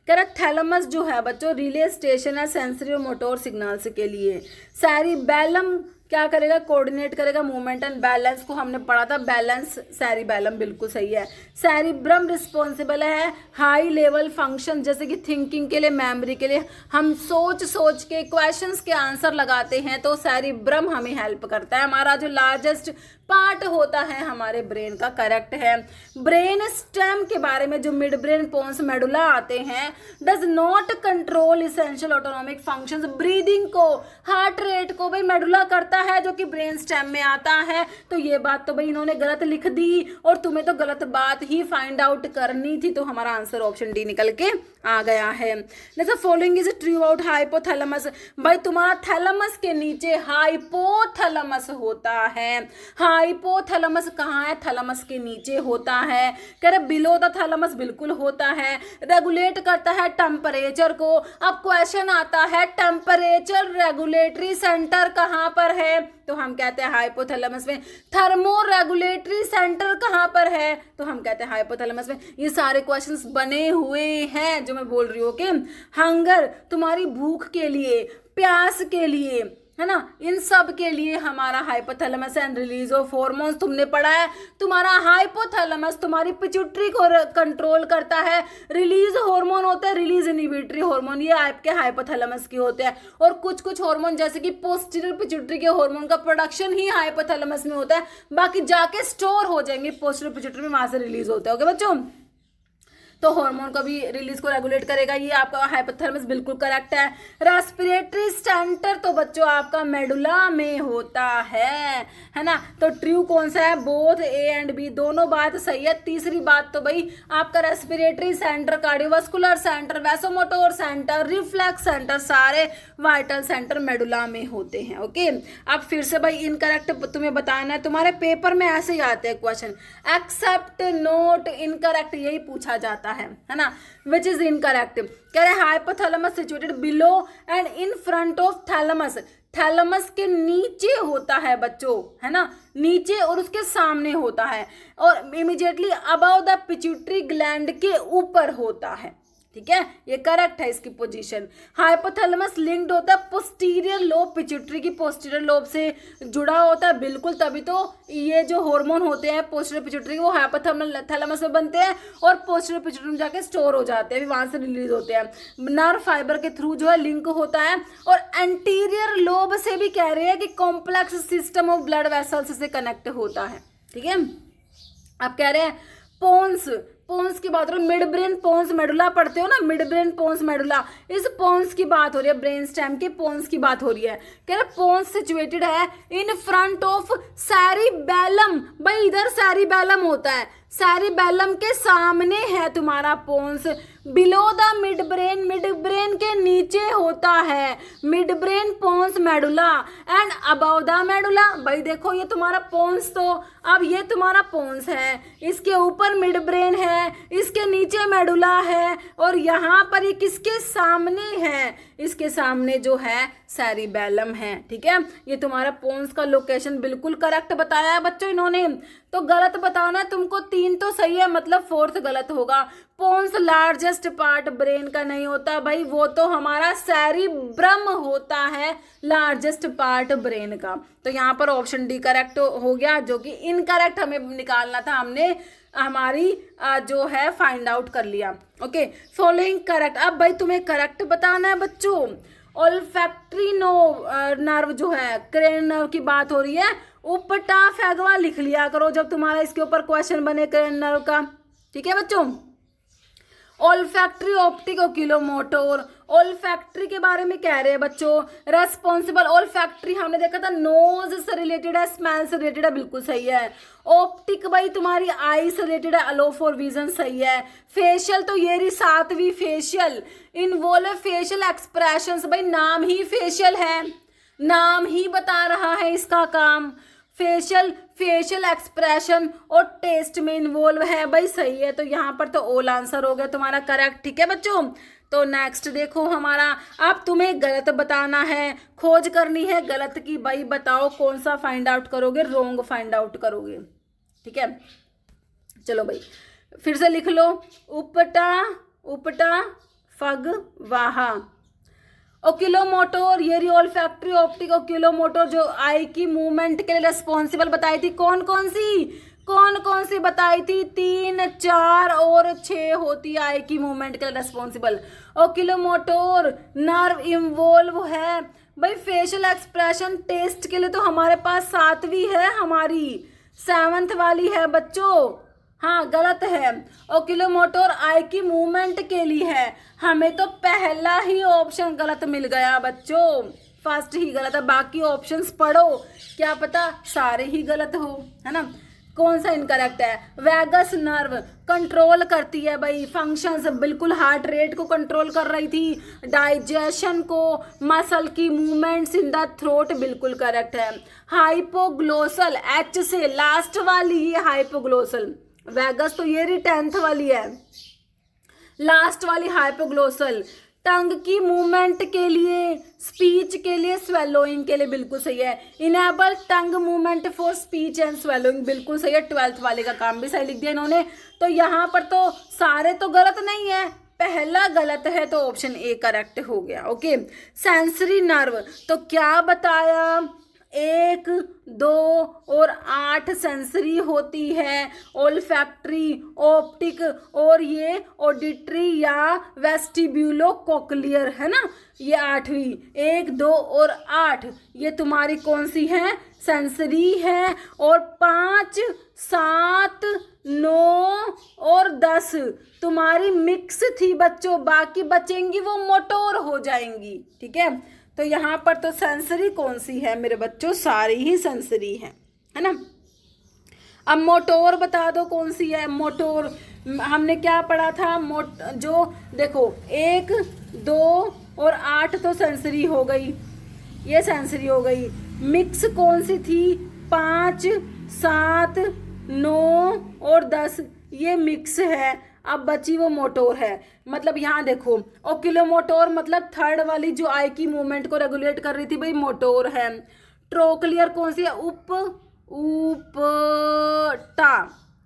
करेक्ट, थैलेमस जो है बच्चों रिले स्टेशन है सेंसरी और मोटोर सिग्नल्स के लिए। सेरिबैलम क्या करेगा, कोऑर्डिनेट करेगा मूवमेंट एंड बैलेंस को, हमने पढ़ा था बैलेंस, सेरिबैलम बिल्कुल सही है। सेरिब्रम रिस्पॉन्सिबल है हाई लेवल फंक्शन, जैसे कि थिंकिंग के लिए, मेमोरी के लिए, हम सोच के क्वेश्चंस के आंसर लगाते हैं, तो सेरिब्रम हमें हेल्प करता है। हमारा जो लार्जेस्ट पार्ट होता है हमारे ब्रेन का, करेक्ट है। ब्रेन स्टेम के बारे में जो मिड ब्रेन, पोन्स, मेडुला आते हैं, does not control essential autonomic functions. Breathing को, हार्ट रेट को भाई मेडुला करता है, जो कि ब्रेन स्टेम में आता है। तो ये बात तो भाई इन्होंने गलत लिख दी, और तुम्हें तो गलत बात ही फाइंड आउट करनी थी, तो हमारा आंसर ऑप्शन डी निकल के आ गया है। जैसे following is true about hypothalamus. भाई तुम्हारा थैलेमस के नीचे हाइपोथैलेमस होता है। हाइपोथैलेमस कहाँ है, थैलेमस के नीचे होता है। कह रहे बिलो द थैलेमस, बिल्कुल होता है। रेगुलेट करता है टेम्परेचर को। अब क्वेश्चन आता है टेम्परेचर रेगुलेटरी सेंटर कहाँ पर है, तो हम कहते हैं हाइपोथैलेमस में। थर्मो रेगुलेटरी सेंटर कहाँ पर है, तो हम कहते हैं हाइपोथैलेमस में। ये सारे क्वेश्चंस बने हुए हैं जो मैं बोल रही हूँ, ओके। हंगर तुम्हारी भूख के लिए, प्यास के लिए, है ना, इन सब के लिए हमारा hypothalamus and release of hormones तुमने पढ़ा है। तुम्हारा हाइपोथैलेमस तुम्हारी पिट्यूटरी को कंट्रोल करता है। रिलीज हार्मोन होता है, रिलीज इनहिबिटरी हार्मोन, ये आपके हाइपोथैलेमस के होते हैं। और कुछ हार्मोन जैसे कि पोस्टीरियर पिट्यूटरी के हार्मोन का प्रोडक्शन ही हाइपोथैलेमस में होता है, बाकी जाके स्टोर हो जाएंगे पोस्टीरियर पिट्यूटरी में, वहां से रिलीज होता है, ओके बच्चों। तो हार्मोन का भी रिलीज को रेगुलेट करेगा, ये आपका हाइपोथैलेमस बिल्कुल करेक्ट है। रेस्पिरेटरी सेंटर तो बच्चों आपका मेडुला में होता है ना। तो ट्रू कौन सा है, बोथ ए एंड बी, दोनों बात सही है। तीसरी बात तो भाई आपका respiratory centre, cardiovascular centre, vasomotor centre, reflex centre, सारे वाइटल सेंटर मेडुला में होते हैं, ओके। अब फिर से भाई इनकरेक्ट तुम्हें बताना है, तुम्हारे पेपर में ऐसे ही आते हैं क्वेश्चन, एक्सेप्ट, नोट, इनकरेक्ट, यही पूछा जाता है ना। विच इज इनकरेक्ट, कह रहे hypothalamus situated below and in front of thalamus. Thalamus के नीचे होता है बच्चों, है ना, नीचे और उसके सामने होता है, और immediately above the pituitary gland के ऊपर होता है, ठीक है, ये करेक्ट है इसकी पोजीशन। हाइपोथैलेमस लिंक्ड होता है पोस्टीरियर लोब पिट्यूटरी की पोस्टीरियर लोब से जुड़ा होता है, बिल्कुल, तभी तो ये जो हार्मोन होते हैं पोस्टीरियर पिट्यूटरी वो हाइपोथैलेमस में बनते हैं और पोस्टीरियर पिट्यूटरी में जाके स्टोर हो जाते हैं, फिर वहां से रिलीज होते हैं, नर्व फाइबर के थ्रू जो है लिंक होता है। और एंटीरियर लोब से भी कह रहे हैं कि complex system of blood vessels से कनेक्ट होता है, ठीक है। अब कह रहे हैं पोन्स की बात हो रही है, मिड ब्रेन पोन्स मेडुला पढ़ते हो ना, मिड ब्रेन पोन्स मेडुला, इस पोन्स की बात हो रही है, ब्रेन स्टेम के पोन्स की बात हो रही है। कह रहे पोन्स सिचुएटेड है इन फ्रंट ऑफ सैरिबैलम, भाई इधर सैरिबैलम होता है, सैरिबैलम के सामने है तुम्हारा pons, below the mid brain के नीचे होता है mid brain pons medulla and above the medulla. भाई देखो ये तुम्हारा पोन्स, तो अब ये तुम्हारा पोन्स है, इसके ऊपर मिड ब्रेन है, इसके नीचे मेडुला है, और यहाँ पर ये किसके सामने है, इसके सामने जो है सैरिबैलम है, ठीक है। ये तुम्हारा पोन्स का लोकेशन बिल्कुल करेक्ट बताया है बच्चों इन्होंने। तो गलत बताना है तुमको, 3 तो सही है, मतलब 4th गलत होगा। पोन्स लार्जेस्ट पार्ट ब्रेन का नहीं होता भाई, वो तो हमारा सेरिब्रम होता है लार्जेस्ट पार्ट ब्रेन का। तो यहाँ पर ऑप्शन डी करेक्ट हो गया, जो कि इनकरेक्ट हमें निकालना था, हमने हमारी जो है फाइंड आउट कर लिया। Okay, following correct. अब भाई तुम्हें करेक्ट बताना है बच्चों। ओल्फैक्टरी नर्व जो है, क्रेन नर्व की बात हो रही है, उपटा फैगवा लिख लिया करो जब तुम्हारा इसके ऊपर क्वेश्चन बने क्रेन नर्व का, ठीक है बच्चों। ओल्फैक्टरी ऑप्टिक ओक्यूलोमोटर, ओल्फैक्टरी के बारे में कह रहे हैं बच्चों, रेस्पॉन्सिबल ओल्फैक्टरी हमने देखा था नोज से रिलेटेड है, स्मेल से रिलेटेड है, बिल्कुल सही है। ऑप्टिक भाई तुम्हारी आई से रिलेटेड है, अलो फॉर विजन सही है। फेशियल तो ये रही 7वीं, फेशियल इन्वॉल्व फेशियल एक्सप्रेशंस, भाई नाम ही फेशियल है, नाम ही बता रहा है इसका काम, फेशियल एक्सप्रेशन और टेस्ट में इन्वॉल्व है, भाई सही है। तो यहाँ पर तो ऑल आंसर हो गया तुम्हारा करेक्ट, ठीक है बच्चों। तो नेक्स्ट देखो हमारा, अब तुम्हें गलत बताना है, खोज करनी है गलत की, भाई बताओ कौन सा फाइंड आउट करोगे, रोंग फाइंड आउट करोगे, ठीक है। चलो भाई फिर से लिख लो, उपटा फग वाहा। ओक्यूलोमोटर, ये ओल्फैक्टरी ऑप्टिक ओक्यूलोमोटर जो आई की मूवमेंट के लिए रेस्पॉन्सिबल बताई थी, कौन कौन सी बताई थी, 3, 4 और 6 होती है आई की मूवमेंट के लिए रेस्पॉन्सिबल। ओक्यूलोमोटर नर्व इन्वॉल्व है भाई, फेशियल एक्सप्रेशन टेस्ट के लिए तो हमारे पास 7वीं है, हमारी 7th वाली है बच्चों, हाँ गलत है। ओक्यूलोमोटर आई की मूवमेंट के लिए है, हमें तो पहला ही ऑप्शन गलत मिल गया बच्चों, फर्स्ट ही गलत है, बाकी ऑप्शंस पढ़ो, क्या पता सारे ही गलत हो, है ना। कौन सा इनकरेक्ट है, वैगस नर्व कंट्रोल करती है भाई फंक्शंस, बिल्कुल हार्ट रेट को कंट्रोल कर रही थी, डाइजेशन को, मसल की मूवमेंट्स इन द थ्रोट, बिल्कुल करेक्ट है। हाइपोग्लोसल एच से लास्ट वाली ये हाइपोग्लोसल, वैगस तो ये रही 10th वाली है, लास्ट वाली हाइपोग्लोसल, टंग की मूवमेंट के लिए, स्पीच के लिए, स्वेलोइंग के लिए, बिल्कुल सही है। Enable tongue movement for speech and swallowing, बिल्कुल सही है, 12th वाले का काम भी सही लिख दिया इन्होंने। तो यहाँ पर तो सारे तो गलत नहीं है, पहला गलत है, तो ऑप्शन ए करेक्ट हो गया। ओके, सेंसरी नर्व तो क्या बताया, 1, 2 और 8 सेंसरी होती है, ओल्फैक्टरी, ऑप्टिक और ये ऑडिटरी या वेस्टिब्यूलो कोक्लियर, है ना, ये 8वीं, 1, 2 और 8 ये तुम्हारी कौन सी है, सेंसरी है। और 5, 7, 9 और 10 तुम्हारी मिक्स थी बच्चों, बाकी बचेंगी वो मोटोर हो जाएंगी, ठीक है। तो यहाँ पर तो सेंसरी कौन सी है मेरे बच्चों, सारी ही सेंसरी है ना। अब मोटोर बता दो कौन सी है, मोटोर हमने क्या पढ़ा था, जो देखो 1, 2 और 8 तो सेंसरी हो गई, ये सेंसरी हो गई, मिक्स कौन सी थी, 5, 7, 9 और 10 ये मिक्स है, अब बची वो मोटोर है। मतलब यहाँ देखो ओक्यूलोमोटर मतलब 3rd वाली जो आई की मूवमेंट को रेगुलेट कर रही थी भाई, मोटोर है। ट्रोक्लियर कौन सी है, उपटा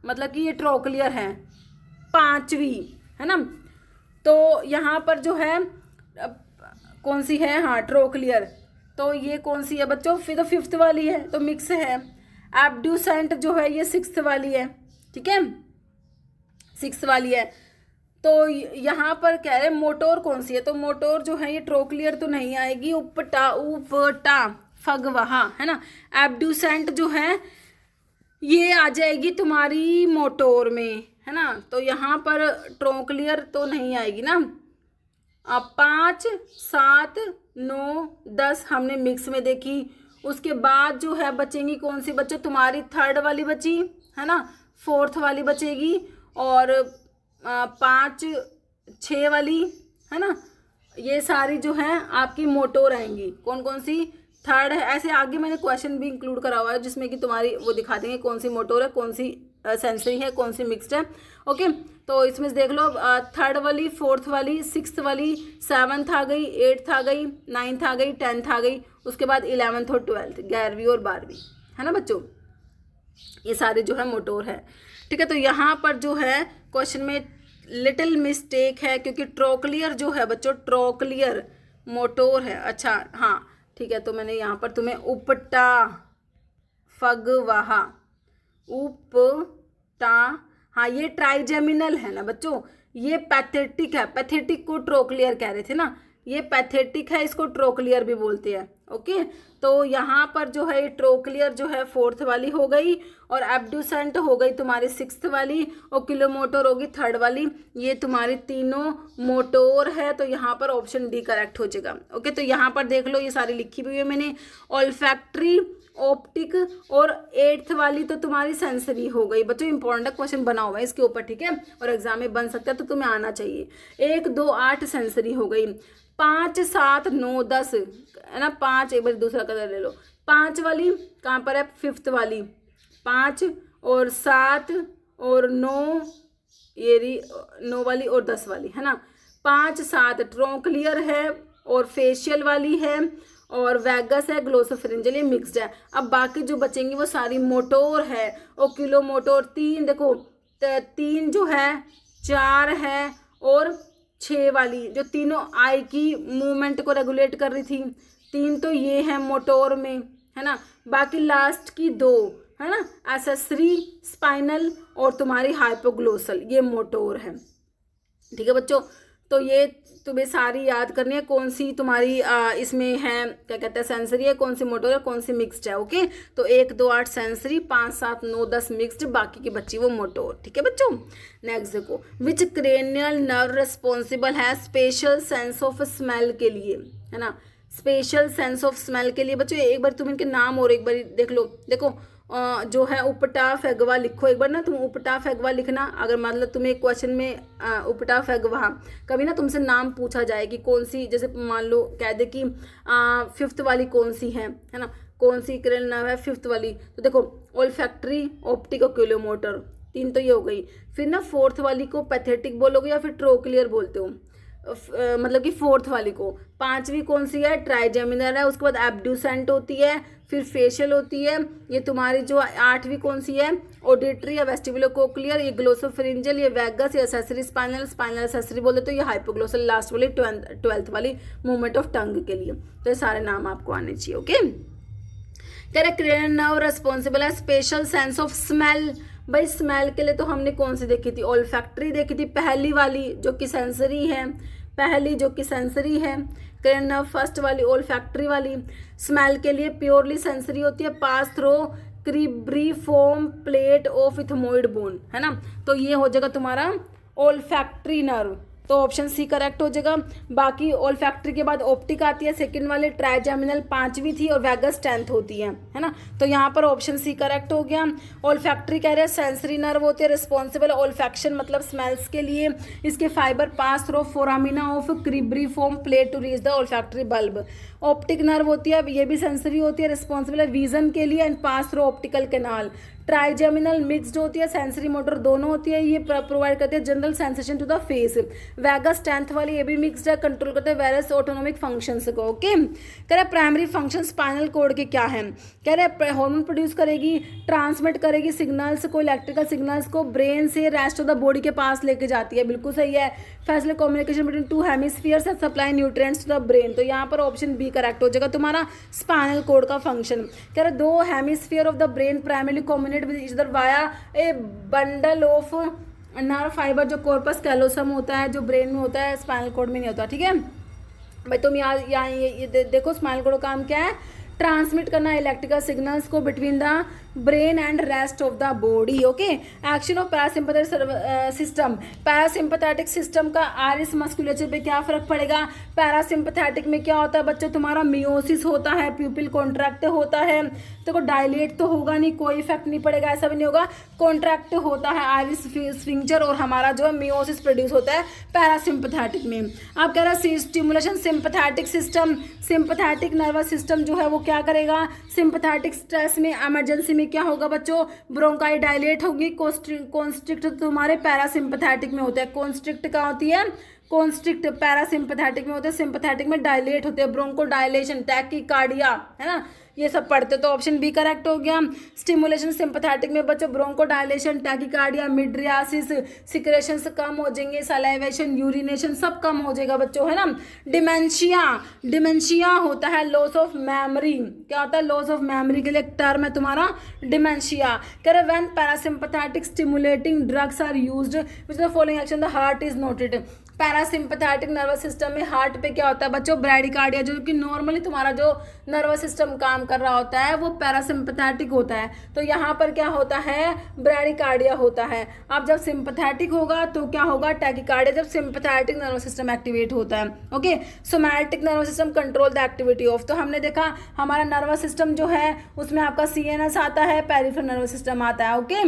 मतलब कि ये ट्रोक्लियर है, 5वीं, है ना। तो यहाँ पर जो है कौन सी है, हाँ ट्रोक्लियर, तो ये कौन सी है बच्चों, फिर तो फिफ्थ वाली है, तो मिक्स है। एब्ड्यूसेंट जो है ये सिक्स्थ वाली है, ठीक है, सिक्स्थ वाली है। तो यहाँ पर कह रहे हैं मोटोर कौन सी है, तो मोटोर जो है ये ट्रोक्लियर तो नहीं आएगी, उपटा फगवाहा है ना। एब्ड्यूसेंट जो है ये आ जाएगी तुम्हारी मोटोर में, है ना, तो यहाँ पर ट्रोक्लियर तो नहीं आएगी ना। अब 5, 7, 9, 10 हमने मिक्स में देखी। उसके बाद जो है बचेंगी कौन सी बच्चों, तुम्हारी थर्ड वाली बची है ना, फोर्थ वाली बचेगी, और 5, 6 वाली है ना, ये सारी जो है आपकी मोटोर आएंगी। कौन कौन सी, थर्ड है, ऐसे आगे मैंने क्वेश्चन भी इंक्लूड करा हुआ है जिसमें कि तुम्हारी वो दिखा देंगे कौन सी मोटोर है, कौन सी सेंसरी है, कौन सी मिक्स्ड है। ओके, तो इसमें देख लो, थर्ड वाली, फोर्थ वाली, सिक्स्थ वाली, 7th आ गई, 8th आ गई, 9th आ गई, 10th आ गई, उसके बाद 11th और 12th, 11वीं और 12वीं, है ना बच्चों, ये सारे जो है मोटोर है। ठीक है, तो यहाँ पर जो है क्वेश्चन में लिटिल मिस्टेक है, क्योंकि ट्रोक्लियर जो है बच्चों, ट्रोक्लियर मोटोर है। अच्छा हाँ ठीक है, तो मैंने यहाँ पर तुम्हें उपटा फगवाहा, उपटा, हाँ ये ट्राइजेमिनल है ना बच्चों, ये पैथेटिक है, पैथेटिक को ट्रोक्लियर कह रहे थे ना, ये पैथेटिक है, इसको ट्रोक्लियर भी बोलते हैं। ओके, तो यहाँ पर जो है ट्रोक्लियर जो है फोर्थ वाली हो गई, और एब्ड्यूसेंट हो गई तुम्हारी सिक्स्थ वाली, और किलोमोटोर होगी थर्ड वाली। ये तुम्हारी तीनों मोटोर है, तो यहाँ पर ऑप्शन डी करेक्ट हो जाएगा। ओके, तो यहाँ पर देख लो ये सारी लिखी हुई है मैंने, ऑल्फैक्ट्री, ऑप्टिक, और 8th वाली तो तुम्हारी सेंसरी हो गई। बच्चों इंपॉर्टेंट क्वेश्चन बना हुआ है इसके ऊपर, ठीक है, और एग्जाम में बन सकता है, तो तुम्हें आना चाहिए। 1, 2, 8 सेंसरी हो गई। 5, 7, 9, 10 है ना, 5, एक बार दूसरा कलर ले लो, 5 वाली कहाँ पर है, फिफ्थ वाली, 5 और 7 और 9, ये रही 9 वाली और 10 वाली, है ना। 5, 7 ट्रोक्लियर है, और फेशियल वाली है, और वैगस है, ग्लोसोफिरिंजियल, ये मिक्स्ड है। अब बाकी जो बचेंगी वो सारी मोटोर है, और किलो मोटोर 3, देखो 3 जो है, 4 है, और 6 वाली, जो तीनों आई की मूवमेंट को रेगुलेट कर रही थी, 3 तो ये है मोटोर में, है ना। बाकी लास्ट की 2 है ना, एसेसरी, स्पाइनल, और तुम्हारी हाइपोग्लोसल, ये मोटोर है। ठीक है बच्चों, तो ये तुम्हें सारी याद करनी है, कौन सी तुम्हारी इसमें है, क्या कहते हैं, सेंसरी है, कौन सी मोटोर है, कौन सी मिक्स्ड है। ओके, तो 1, 2, 8 सेंसरी, 5, 7, 9, 10 मिक्स्ड, बाकी की बच्ची वो मोटोर। ठीक है बच्चों, नेक्स्ट देखो, विच क्रेनियल नर्व रिस्पॉन्सिबल है स्पेशल सेंस ऑफ स्मेल के लिए, है ना, स्पेशल सेंस ऑफ स्मेल के लिए। बच्चों एक बार तुम इनके नाम और एक बार देख लो, देखो जो है उपटा फैगवा लिखो एक बार ना, तुम उपटा फैगवा लिखना, अगर मतलब तुम्हें क्वेश्चन में उपटा फैगवा कभी ना तुमसे नाम पूछा जाए कि कौन सी, जैसे मान लो कह दे कि 5th वाली कौन सी है ना, कौन सी क्रेनियल नर्व है 5th वाली, तो देखो ओल्फैक्टरी, ऑप्टिक और किलोमोटर, 3 तो ये हो गई। फिर ना 4th वाली को पैथेटिक बोलोगे या फिर ट्रोक्लियर बोलते हो, मतलब कि 4th वाली को। 5वीं कौन सी है, ट्राइजेमिनल है, उसके बाद एब्ड्यूसेंट होती है, फिर फेशियल होती है। ये तुम्हारी जो 8वीं कौन सी है, ऑडिटरी या वेस्टिबुलोकोक्लियर, ये ग्लोसोफिरिंजियल, ये वैगस, ये एसेसरी स्पाइनल, स्पाइनल एसेसरी बोलते, तो ये हाइपोग्लोसल लास्ट वाली 12th वाली मूवमेंट ऑफ टंग के लिए। तो ये सारे नाम आपको आने चाहिए। ओके, कह रहे क्रेनियल नर्व रिस्पॉन्सिबल है स्पेशल सेंस ऑफ स्मेल। भाई स्मेल के लिए तो हमने कौन सी देखी थी, ऑल्फैक्टरी देखी थी, पहली वाली जो कि सेंसरी है, पहली जो कि सेंसरी है। क्रेनियल नर्व फर्स्ट वाली ऑल्फैक्टरी वाली, स्मेल के लिए प्योरली सेंसरी होती है, pass through cribriform plate of ethmoid bone, है ना। तो ये हो जाएगा तुम्हारा ऑल्फैक्टरी नर्व, तो ऑप्शन सी करेक्ट हो जाएगा। बाकी ऑल्फैक्टरी के बाद ऑप्टिक आती है, सेकंड वाले ट्राइजेमिनल 5वीं थी, और वैगस 10th होती है ना। तो यहाँ पर ऑप्शन सी करेक्ट हो गया। ऑल्फैक्टरी कह रहे हैं सेंसरी नर्व होते हैं, रिस्पॉन्सिबल ऑल्फैक्शन मतलब स्मेल्स के लिए, इसके fibre pass through foramina of cribriform plate to reach the olfactory bulb. Optic nerve होती है, ये भी सेंसरी होती है, रिस्पॉन्सिबल है विजन के लिए and pass through optical canal. Trigeminal mixed होती है, सेंसरी मोटर दोनों होती है, ये प्रोवाइड करते हैं general sensation to the face. Vagus 10th वाली ये भी मिक्स्ड है, कंट्रोल करते हैं वेरियस ऑटोनोमिक फंक्शंस को। ओके, कह रहे प्राइमरी फंक्शन स्पाइनल कॉर्ड के क्या है, कह रहे हार्मोन प्रोड्यूस करेगी, ट्रांसमिट करेगी सिग्नल्स को, इलेक्ट्रिकल सिग्नल्स को ब्रेन से रेस्ट ऑफ द बॉडी के पास लेके जाती है, बिल्कुल सही है। Facilitate communication between two hemispheres and supply nutrients to the brain, तो यहाँ पर ऑप्शन बी करेक्ट हो जाएगा तुम्हारा स्पाइनल कॉर्ड का फंक्शन। कह रहे दो hemisphere of the brain primarily communicate with each other via A bundle of nerve fibre, जो कॉर्पस कैलोसम होता है जो ब्रेन में होता है, स्पाइनल कॉर्ड में नहीं होता। ठीक है भाई, तुम यहाँ ये देखो स्पाइनल कॉर्ड का काम क्या है, ट्रांसमिट करना इलेक्ट्रिकल सिग्नल्स को between the brain and rest of the body. Okay, action of parasympathetic system, parasympathetic system का आइरिस मस्कुलेचर पे क्या फर्क पड़ेगा। पैरासिम्पथेटिक में क्या होता है बच्चों, तुम्हारा मियोसिस होता है, प्यूपिल कॉन्ट्रैक्ट होता है, देखो डायलेट तो होगा नहीं, कोई इफेक्ट नहीं पड़ेगा, ऐसा भी नहीं होगा, कॉन्ट्रैक्ट होता है आइरिस स्फिंक्टर और हमारा जो है मियोसिस प्रोड्यूस होता है पैरासिम्पथेटिक में। आप कह रहे हैं stimulation sympathetic system, sympathetic nervous system जो है वो क्या करेगा, सिंपथेटिक स्ट्रेस में इमरजेंसी में क्या होगा बच्चों, ब्रोंकाई डायलेट होगी। कॉन्स्ट्रिक्ट तुम्हारे पैरासिम्पथेटिक में होता है, कॉन्स्ट्रिक्ट क्या होती है, कॉन्स्ट्रिक्ट पैरासिम्पथेटिक में होते हैं, सिंपथेटिक में डायलेट होते हैं, ब्रोंको डायलेशन, टैकीकार्डिया, है ना, ये सब पढ़ते, तो ऑप्शन बी करेक्ट हो गया। स्टिमुलेशन सिंपथेटिक में बच्चों bronchodilation, tachycardia, mydriasis, secretions कम हो जाएंगे, सलाइवेशन, यूरिनेशन सब कम हो जाएगा बच्चों, है ना। डिमेंशिया, डिमेंशिया होता है लॉस ऑफ मेमोरी, क्या होता है, लॉस ऑफ मेमोरी के लिए एक टर्म है तुम्हारा डिमेंशिया। कह रहे when parasympathetic stimulating drugs are used which the following action the heart is noted. Parasympathetic nervous system में हार्ट पे क्या होता है बच्चों, ब्रैडिकार्डिया, जो कि नॉर्मली तुम्हारा जो नर्वस सिस्टम काम कर रहा होता है वो पैरासिम्पथेटिक होता है, तो यहाँ पर क्या होता है, ब्रैडिकार्डिया होता है। अब जब सिंपथेटिक होगा तो क्या होगा, टैकीकार्डिया, जब सिंपथेटिक नर्वस सिस्टम एक्टिवेट होता है। Okay, somatic nervous system control the activity of, तो हमने देखा हमारा नर्वस सिस्टम जो है उसमें आपका सीएनएस आता है, पेरिफेरल नर्वस सिस्टम आता है। ओके,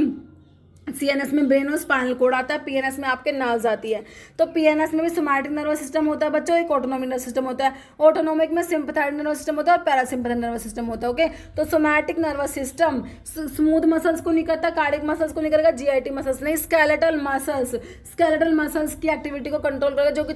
सीएनएस में ब्रेन और स्पाइनल कोड आता है, पीएनएस में आपके नर्व्स आती है, तो पीएनएस में भी सोमैटिक नर्वस सिस्टम होता है बच्चों, एक ऑटोनोमिक नर्वस सिस्टम होता है, ऑटोनोमिक में सिंपथेटिक नर्वस सिस्टम होता है और पैरासिम्पथेटिक नर्वस सिस्टम होता है। ओके, तो somatic nervous system smooth muscles को नहीं करता, कार्डियक मसल्स को नहीं करेगा, जीआईटी मसल्स नहीं, स्केलेटल मसल्स, स्केलेटल मसल्स की एक्टिविटी को कंट्रोल करेगा, जो कि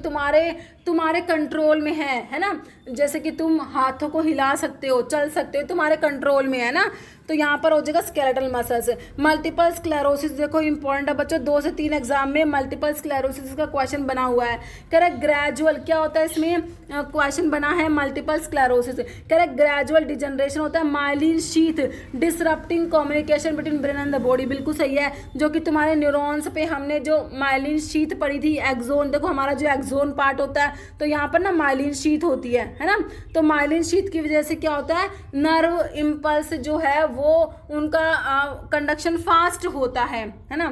तुम्हारे कंट्रोल में है ना, जैसे कि तुम हाथों को हिला सकते हो, चल सकते हो, तुम्हारे कंट्रोल में है ना, तो यहाँ पर हो जाएगा स्केलेटल मसल्स। मल्टीपल स्क्लेरोसिस देखो इंपॉर्टेंट है बच्चों, 2 से 3 एग्जाम में मल्टीपल स्क्लेरोसिस का क्वेश्चन बना हुआ है। कह रहे ग्रेजुअल, क्या होता है इसमें क्वेश्चन बना है, मल्टीपल स्क्लेरोसिस, कह रहे ग्रेजुअल डिजनरेशन होता है, myelin sheath disrupting communication between brain and the body, बिल्कुल सही है, जो कि तुम्हारे न्यूरॉन्स पे हमने जो माइलिन शीथ पढ़ी थी, एक्सोन, देखो हमारा जो एक्सोन पार्ट होता है तो यहाँ पर ना माइलिन शीथ होती है ना, तो माइलिन शीथ की वजह से क्या होता है, नर्व इम्पल्स जो है वो उनका कंडक्शन फास्ट होता है ना,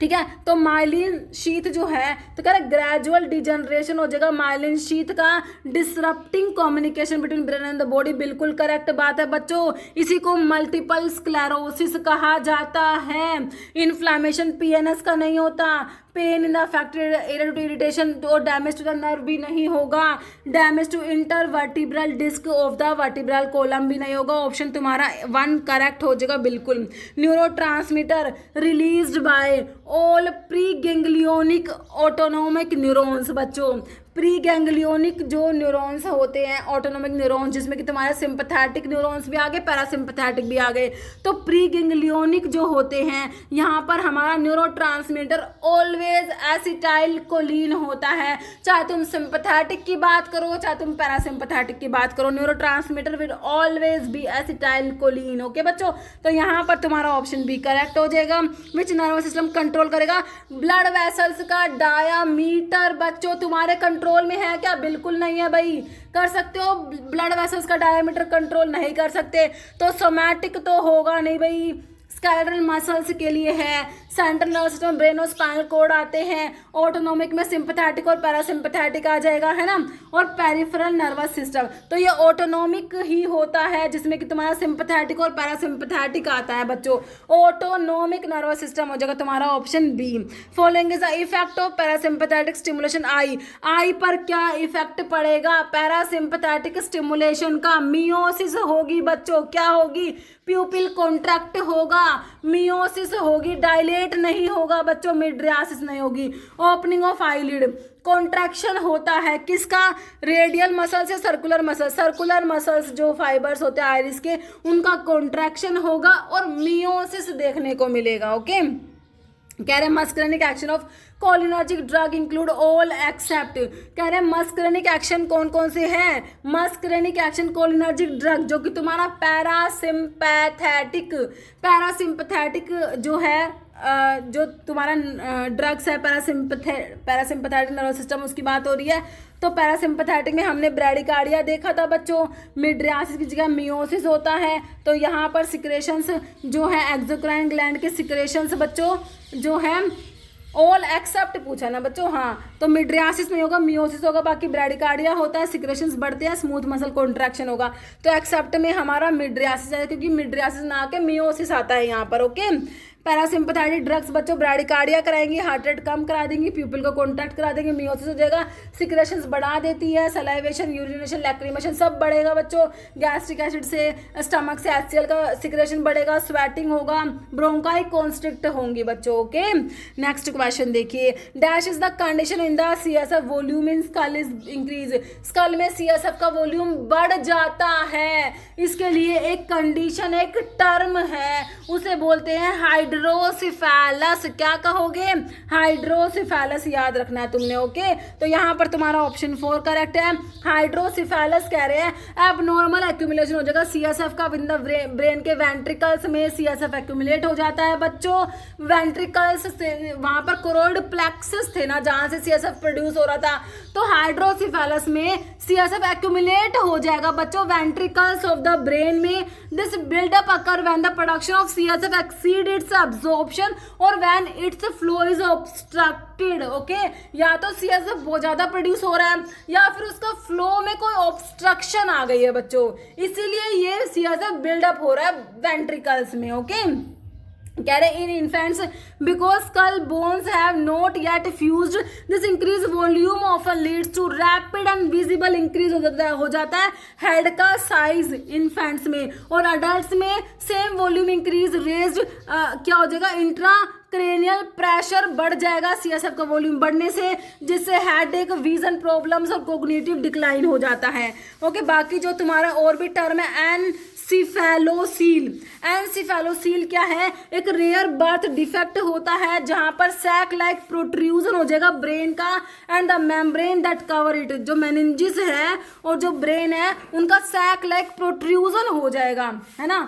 ठीक है। तो माइलिन शीथ जो है तो कह रहे ग्रेजुअल डिजनरेशन हो जाएगा माइलिन शीथ का, disrupting communication between brain and the body, बिल्कुल करेक्ट बात है बच्चों, इसी को मल्टीपल स्क्लेरोसिस कहा जाता है। इन्फ्लामेशन पीएनएस का नहीं होता, pain in the affected area to irritation और डैमेज टू द नर्व भी नहीं होगा, damage to intervertebral disc of the vertebral column भी नहीं होगा, ऑप्शन तुम्हारा 1 करेक्ट हो जाएगा बिल्कुल। Neurotransmitter released by all pre ganglionic autonomic neurons बच्चों, प्री गैंग्लियोनिक जो न्यूरॉन्स होते हैं, ऑटोनोमिक न्यूरॉन्स, जिसमें कि तुम्हारे सिंपथेटिक न्यूरॉन्स भी आ गए, पैरासिम्पथेटिक भी आ गए, तो प्री गैंग्लियोनिक जो होते हैं यहाँ पर हमारा न्यूरोट्रांसमीटर ऑलवेज एसिटाइल कोलिन होता है, चाहे तुम सिंपथेटिक की बात करो चाहे तुम पैरासिम्पथेटिक की बात करो, neurotransmitter will always be acetyl choline. Okay बच्चों, तो यहाँ पर तुम्हारा ऑप्शन बी करेक्ट हो जाएगा। विच नर्वस सिस्टम कंट्रोल करेगा, ब्लड वेसल्स का डायामीटर बच्चों तुम्हारे कंट्रोल में है क्या, बिल्कुल नहीं है भाई, कर सकते हो ब्लड वेसल्स का डायमीटर कंट्रोल नहीं कर सकते, तो सोमैटिक तो होगा नहीं भाई, स्केलेटल मसल्स के लिए है, सेंट्रल नर्वस सिस्टम, ब्रेन और स्पाइनल कॉर्ड आते हैं। ऑटोनोमिक में सिंपैथेटिक और पैरासिम्पैथेटिक आ जाएगा, है ना। और पेरिफेरल नर्वस सिस्टम, तो ये ऑटोनोमिक ही होता है जिसमें कि तुम्हारा सिंपैथेटिक और पैरासिम्पैथेटिक आता है बच्चों। ऑटोनोमिक नर्वस सिस्टम हो जाएगा तुम्हारा option B. Following is the effect of parasympathetic stimulation eye पर क्या इफेक्ट पड़ेगा पैरासिम्पैथेटिक स्टिमुलेशन का? मियोसिस होगी बच्चों, क्या होगी? प्यूपिल कॉन्ट्रैक्ट होगा, मियोसिस होगी, डायलेट नहीं होगा बच्चों, मिड्रियासिस नहीं होगी। ओपनिंग ऑफ आईलिड, कॉन्ट्रैक्शन होता है किसका? रेडियल मसल्स या सर्कुलर मसल्स? सर्कुलर मसल्स जो फाइबर्स होते हैं आइरिस के, उनका कॉन्ट्रैक्शन होगा और मियोसिस देखने को मिलेगा। ओके, कह रहे मस्कुलिनिक action of cholinergic drug include all except, कह रहे मस्कुलिनिक एक्शन कौन कौन से हैं? मस्कुलिनिक एक्शन कोलिनर्जिक ड्रग जो कि तुम्हारा पैरासिम्पैथेटिक जो है जो तुम्हारा ड्रग्स है पैरासिम्पैथेटिक नर्वस सिस्टम, उसकी बात हो रही है। तो पैरासिम्पैथेटिक में हमने ब्रैडिकार्डिया देखा था बच्चों, मिड्रियासिस की जगह मियोसिस होता है। तो यहाँ पर सिक्रेशंस जो है एक्सोक्राइन ग्लैंड के सिक्रेशंस बच्चों जो है ऑल एक्सेप्ट पूछा ना बच्चों, हाँ। तो मिड्रियासिस में होगा, मियोसिस होगा, बाकी ब्रैडिकार्डिया होता है, सिक्रेशंस बढ़ते हैं, स्मूथ मसल कॉन्ट्रैक्शन होगा। तो एक्सेप्ट में हमारा मिड्रियासिस है क्योंकि मिड्रियासिस ना आके मियोसिस आता है यहाँ पर। ओके, पैरासिम्पैथेटिक ड्रग्स बच्चों ब्रैडिकार्डिया कराएंगे, हार्ट रेट कम करा देंगे, प्यूपिल को कॉन्ट्रैक्ट करा देंगे, मियोसिस हो जाएगा, सिक्रेशंस बढ़ा देती है, सलाइवेशन, यूरिनेशन, लैक्रिमेशन सब बढ़ेगा बच्चों। गैस्ट्रिक एसिड से, स्टमक से HCl का सिक्रेशन बढ़ेगा, स्वेटिंग होगा, ब्रोंकाई कॉन्स्ट्रिक्ट होंगी बच्चों। ओके, नेक्स्ट क्वेश्चन देखिए, dash is the condition in the CSF volume in skull is increase, skull में CSF का वॉल्यूम बढ़ जाता है, इसके लिए एक कंडीशन, एक टर्म है, उसे बोलते हैं हाइड्रोसिफेलस। क्या कहोगे? हाइड्रोसिफेलस, याद रखना है तुमने। ओके, तो यहाँ पर तुम्हारा ऑप्शन 4 करेक्ट है, हाइड्रोसिफेलस कह रहे हैं। एबनॉर्मल एक्यूमुलेशन हो जाएगा CSF का विद द ब्रेन के वेंट्रिकल्स में CSF एक्यूमुलेट हो जाता है बच्चों। वेंट्रिकल्स से वहां पर कोरोइड प्लेक्सस थे ना जहां से CSF प्रोड्यूस हो रहा था, तो हाइड्रोसिफेलस में CSF एक्यूमुलेट हो जाएगा बच्चों वेंट्रिकल्स ऑफ द ब्रेन में। This buildup occur when the production of CSF exceed its absorption और when its flow is obstructed। Okay, या तो CSF बहुत ज्यादा प्रोड्यूस हो रहा है या फिर उसका फ्लो में कोई ऑब्स्ट्रक्शन आ गई है बच्चों, इसीलिए ये CSF बिल्डअप हो रहा है वेंट्रिकल्स में। ओके, कह रहे in infants because skull bones have not yet fused this increase volume often leads to rapid and visible increase हो जाता है हेड का साइज इन्फेंट्स में, और अडल्ट में सेम वॉल्यूम इंक्रीज रेज्ड क्या हो जाएगा? इंट्रा क्रेनियल प्रेशर बढ़ जाएगा CSF का वॉल्यूम बढ़ने से, जिससे हेडेक, विजन प्रॉब्लम्स और कोग्निटिव डिक्लाइन हो जाता है। ओके, बाकी जो तुम्हारा और भी टर्म है एनसिफेलोसील, एनसिफेलोसील क्या है? एक रेयर बर्थ डिफेक्ट होता है जहां पर सैक लाइक प्रोट्रूजन हो जाएगा ब्रेन का and the membrane that cover it, जो मेनिंजिस है और जो ब्रेन है उनका सैक लाइक प्रोट्रूजन हो जाएगा, है ना,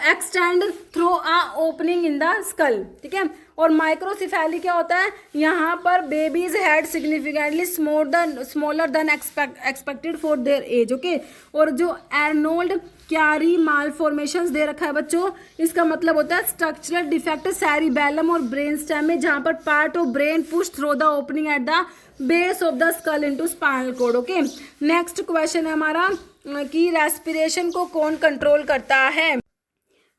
extend through a opening in the skull. ठीक है, और माइक्रोसिफेली क्या होता है? यहाँ पर babies head significantly smaller than expected for their age. Okay, और जो एर्नोल्ड क्यारी मालफॉर्मेशंस दे रखा है बच्चों, इसका मतलब होता है स्ट्रक्चरल डिफेक्ट सेरिबेलम और ब्रेन स्टेम में, जहाँ पर part of brain push through the opening at the base of the skull into spinal cord. Okay, next question है हमारा कि रेस्पिरेशन को कौन कंट्रोल करता है?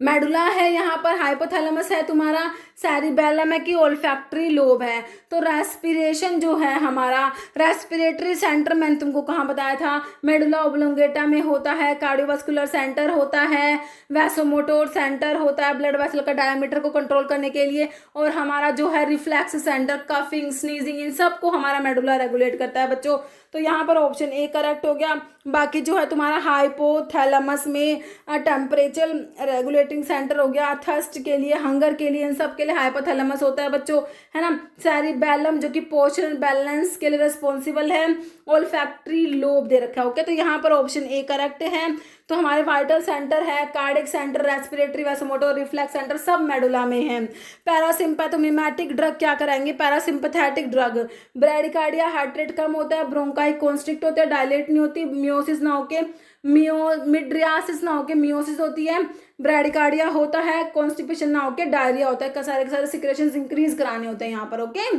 मेडुला है, यहाँ पर हाइपोथैलेमस है, तुम्हारा सेरिबेलम है कि ओल्फैक्टरी लोब है। तो रेस्पिरेशन जो है हमारा रेस्पिरेटरी सेंटर मैंने तुमको कहाँ बताया था? मेडुला ओब्लोंगेटा में होता है, कार्डियोवास्कुलर सेंटर होता है, वैसोमोटोर सेंटर होता है ब्लड वेसल का डायमीटर को कंट्रोल करने के लिए, और हमारा जो है रिफ्लेक्स सेंटर, कफिंग, स्नीजिंग, इन सब को हमारा मेडुला रेगुलेट करता है बच्चों। तो यहाँ पर ऑप्शन ए करेक्ट हो गया। बाकी जो है तुम्हारा हाइपोथैलेमस में टेम्परेचर रेगुलेटिंग सेंटर हो गया, थर्स्ट के लिए, हंगर के लिए, इन सब के लिए हाइपोथैलेमस होता है बच्चों, है ना। सेरिबेलम जो कि पोस्चर बैलेंस के लिए रिस्पॉन्सिबल है, ओल्फैक्टरी लोब दे रखा है। ओके, तो यहाँ पर ऑप्शन ए करेक्ट है। तो हमारे वाइटल सेंटर है, cardiac centre, respiratory, vasomotor, reflex centre सब मेडुला में है। पैरासिम्पैथोमिमेटिक ड्रग क्या कराएंगे? Parasympathetic drug, bradycardia, heart rate कम होता है, ब्रोंकाई कॉन्स्ट्रिक्ट होता है, डायलेट नहीं होती, मियोसिस ना होके मिड्रियासिस ना होके मियोसिस होती है, ब्रैडिकार्डिया होता है कॉन्स्टिपेशन ना होके डायरिया होता है, सारे के सारे सिक्रेशंस इंक्रीज कराने होते हैं यहाँ पर। ओके,